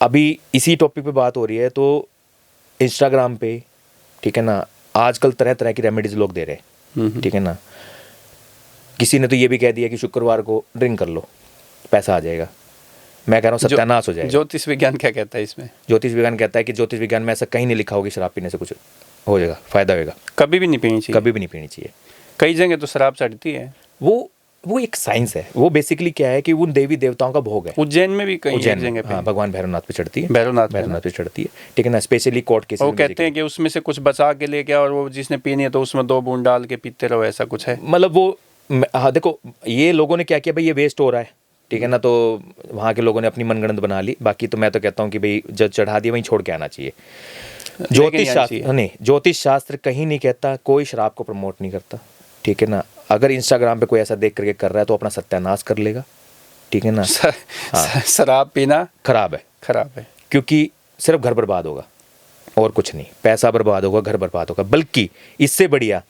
Speaker 1: अभी इसी टॉपिक पे बात हो रही है तो इंस्टाग्राम पे, ठीक है ना, आजकल तरह तरह की रेमेडीज लोग दे रहे हैं, ठीक है ना। किसी ने तो ये भी कह दिया कि शुक्रवार को ड्रिंक कर लो, पैसा आ जाएगा। मैं कह रहा हूँ सत्यानाश हो जाएगा।
Speaker 2: ज्योतिष विज्ञान क्या कहता है इसमें?
Speaker 1: ज्योतिष विज्ञान कहता है कि ज्योतिष विज्ञान में ऐसा कहीं नहीं लिखा होगा शराब पीने से कुछ हो जाएगा, फायदा होगा।
Speaker 2: कभी भी नहीं पीनी चाहिए,
Speaker 1: कभी भी नहीं पीनी चाहिए।
Speaker 2: कई जगह तो शराब चढ़ती है।
Speaker 1: वो एक साइंस है। वो बेसिकली क्या है कि उन देवी देवताओं का भोग है।
Speaker 2: उज्जैन में भी कई जगह पे,
Speaker 1: हाँ, भगवान भैरवनाथ पे चढ़ती है,
Speaker 2: भैरवनाथ
Speaker 1: पे चढ़ती है, ठीक है ना। स्पेशली कोर्ट केस
Speaker 2: वो कहते हैं कि उसमें से कुछ बचा के लेके, और वो जिसने पीनी है तो उसमें 2 बूंद डाल के पीते रहो, ऐसा कुछ है।
Speaker 1: मतलब वो, हाँ देखो, ये लोगों ने क्या किया भाई, ये वेस्ट हो रहा है, ठीक है ना। तो वहाँ के लोगों ने अपनी मनगढ़ंत बना ली। बाकी तो मैं तो कहता हूँ कि भाई जब चढ़ा दिया वहीं छोड़ के आना चाहिए। ज्योतिष शास्त्र कहीं नहीं कहता, कोई शराब को प्रमोट नहीं करता, ठीक है ना। अगर इंस्टाग्राम पे कोई ऐसा देख करके कर रहा है तो अपना सत्यानाश कर लेगा, ठीक है ना।
Speaker 2: शराब पीना
Speaker 1: खराब है, क्योंकि सिर्फ घर बर्बाद होगा और कुछ नहीं। पैसा बर्बाद होगा, घर बर्बाद होगा। बल्कि इससे बढ़िया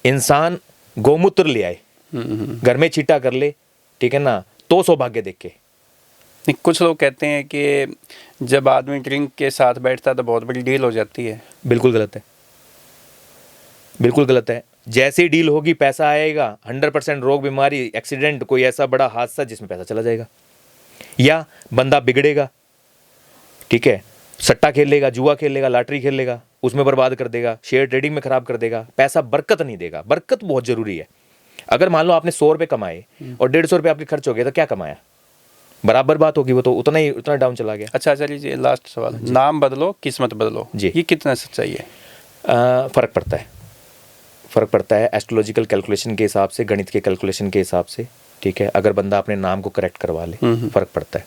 Speaker 1: इंसान गोमूत्र ले आए, घर में छींटा कर ले, ठीक है ना, तो सौभाग्य देख के।
Speaker 2: कुछ लोग कहते हैं कि जब आदमी ड्रिंक के साथ बैठता है तो बहुत बड़ी डील हो जाती है।
Speaker 1: बिल्कुल गलत है, बिल्कुल गलत है। जैसी डील होगी पैसा आएगा, 100% रोग बीमारी, एक्सीडेंट, कोई ऐसा बड़ा हादसा जिसमें पैसा चला जाएगा, या बंदा बिगड़ेगा, ठीक है, सट्टा खेल लेगा, जुआ खेल लेगा, लॉटरी खेल लेगा, उसमें बर्बाद कर देगा, शेयर ट्रेडिंग में खराब कर देगा। पैसा बरकत नहीं देगा। बरकत बहुत जरूरी है। अगर मान लो आपने 100 रुपये कमाए और 150 रुपये आपके खर्च हो गए तो क्या कमाया? बराबर बात होगी, वो तो उतना डाउन चला गया।
Speaker 2: अच्छा चलिए, लास्ट सवाल, नाम बदलो किस्मत बदलो जी, ये कितना सच्चाई है?
Speaker 1: फर्क पड़ता है एस्ट्रोलॉजिकल कैलकुलेशन के हिसाब से, गणित के कैलकुलेशन के हिसाब से, ठीक है। अगर बंदा अपने नाम को करेक्ट करवा ले, फर्क पड़ता है।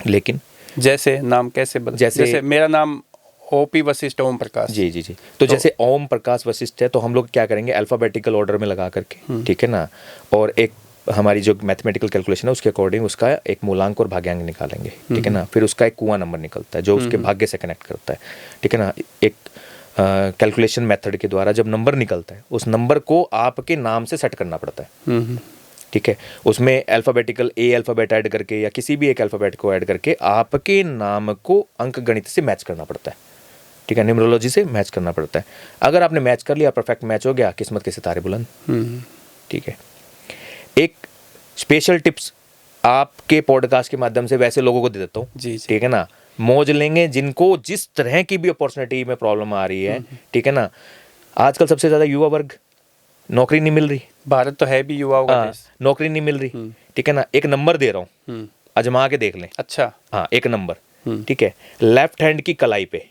Speaker 1: लेकिन
Speaker 2: जैसे नाम कैसे जैसे मेरा नाम ओपी वशिष्ठ ओम प्रकाश,
Speaker 1: जी, तो जैसे ओम प्रकाश वशिष्ठ है तो हम लोग क्या करेंगे, अल्फाबेटिकल ऑर्डर में लगा करके, ठीक है ना, और एक हमारी जो मैथमेटिकल कैलकुलेशन है उसके अकॉर्डिंग उसका एक मूलांक और भाग्यांक निकालेंगे, ठीक है ना। फिर उसका एक कुआं नंबर निकलता है जो उसके भाग्य से कनेक्ट करता है, ठीक है ना। एक कैलकुलेशन मेथड के द्वारा जब नंबर निकलता है, उस नंबर को आपके नाम से सेट करना पड़ता है, ठीक है। उसमें अल्फाबेटिकल अल्फाबेट ऐड करके या किसी भी एक अल्फाबेट को ऐड करके आपके नाम को अंक गणित से मैच करना पड़ता है, ठीक है, न्यूमरोलॉजी से मैच करना पड़ता है। अगर आपने मैच कर लिया, परफेक्ट मैच हो गया, किस्मत के सितारे बुलंद, ठीक है। एक स्पेशल टिप्स आपके पॉडकास्ट के माध्यम से वैसे लोगों को दे देता हूँ, ठीक है ना। मौज लेंगे जिनको जिस तरह की भी अपॉर्चुनिटी में प्रॉब्लम आ रही है, ठीक है ना। आजकल सबसे ज्यादा युवा वर्ग, नौकरी नहीं मिल रही।
Speaker 2: भारत तो है भी युवाओं का देश,
Speaker 1: नौकरी नहीं मिल रही, ठीक है ना। एक नंबर दे रहा हूँ, आजमा के देख लें।
Speaker 2: अच्छा,
Speaker 1: हाँ, एक नंबर, ठीक है, लेफ्ट हैंड की कलाई पे,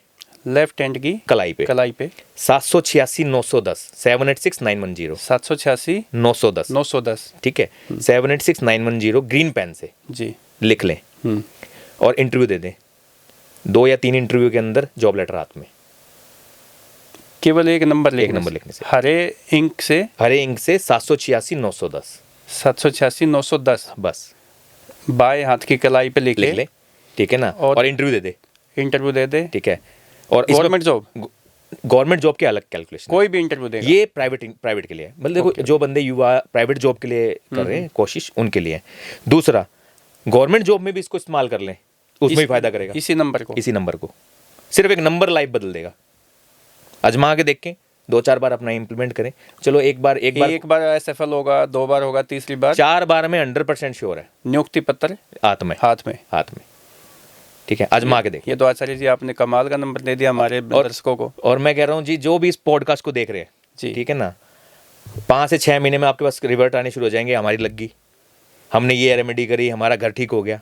Speaker 2: लेफ्ट हैंड की कलाई पे
Speaker 1: 786 910 786 910
Speaker 2: 786 910, ठीक
Speaker 1: है, 786 910 ग्रीन पेन से
Speaker 2: जी लिख
Speaker 1: लें और इंटरव्यू दे दें। 2 या 3 इंटरव्यू के अंदर जॉब लेटर हाथ में,
Speaker 2: केवल एक नंबर लिखने से हरे इंक से
Speaker 1: 786 910
Speaker 2: 786 910
Speaker 1: बस
Speaker 2: बाएं हाथ की कलाई पे लिख ले,
Speaker 1: ठीक है ना। और इंटरव्यू दे दे, ठीक है। और गवर्नमेंट जॉब के अलग कैलकुलेशन,
Speaker 2: कोई भी इंटरव्यू देगा,
Speaker 1: ये प्राइवेट के लिए, मतलब देखो जो बंदे युवा प्राइवेट जॉब के लिए कर रहे हैं कोशिश, उनके लिए। दूसरा, गवर्नमेंट जॉब में भी इसको इस्तेमाल कर लें, उसमें भी फायदा करेगा। इसी नंबर को सिर्फ एक नंबर लाइफ बदल देगा। आजमा के देखें, 2-4 बार अपना इंप्लीमेंट करें। चलो एक बार
Speaker 2: असफल होगा, 2 बार होगा, तीसरी बार,
Speaker 1: 4 बार में 100% श्योर है,
Speaker 2: नियुक्ति पत्र हाथ में,
Speaker 1: ठीक है। आजमा के देखिए।
Speaker 2: ये तो आचार्य जी आपने कमाल का नंबर दे दिया हमारे दर्शकों को।
Speaker 1: और मैं कह रहा हूँ जी, जो भी इस पॉडकास्ट को देख रहे हैं जी, ठीक है ना, 5 से 6 महीने में आपके पास रिवर्ट आने शुरू हो जाएंगे, हमारी लग गई, हमने ये रेमेडी करी, हमारा घर ठीक हो गया।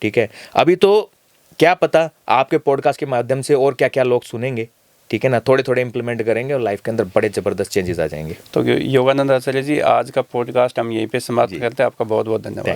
Speaker 1: ठीक है, अभी तो क्या पता आपके पॉडकास्ट के माध्यम से और क्या क्या लोग सुनेंगे। ठीक है ना, थोड़े थोड़े इंप्लीमेंट करेंगे और लाइफ के अंदर बड़े ज़बरदस्त चेंजेस आ जाएंगे।
Speaker 2: तो योगानंद आचार्य जी, आज का पॉडकास्ट हम यहीं पे समाप्त करते हैं। आपका बहुत बहुत धन्यवाद।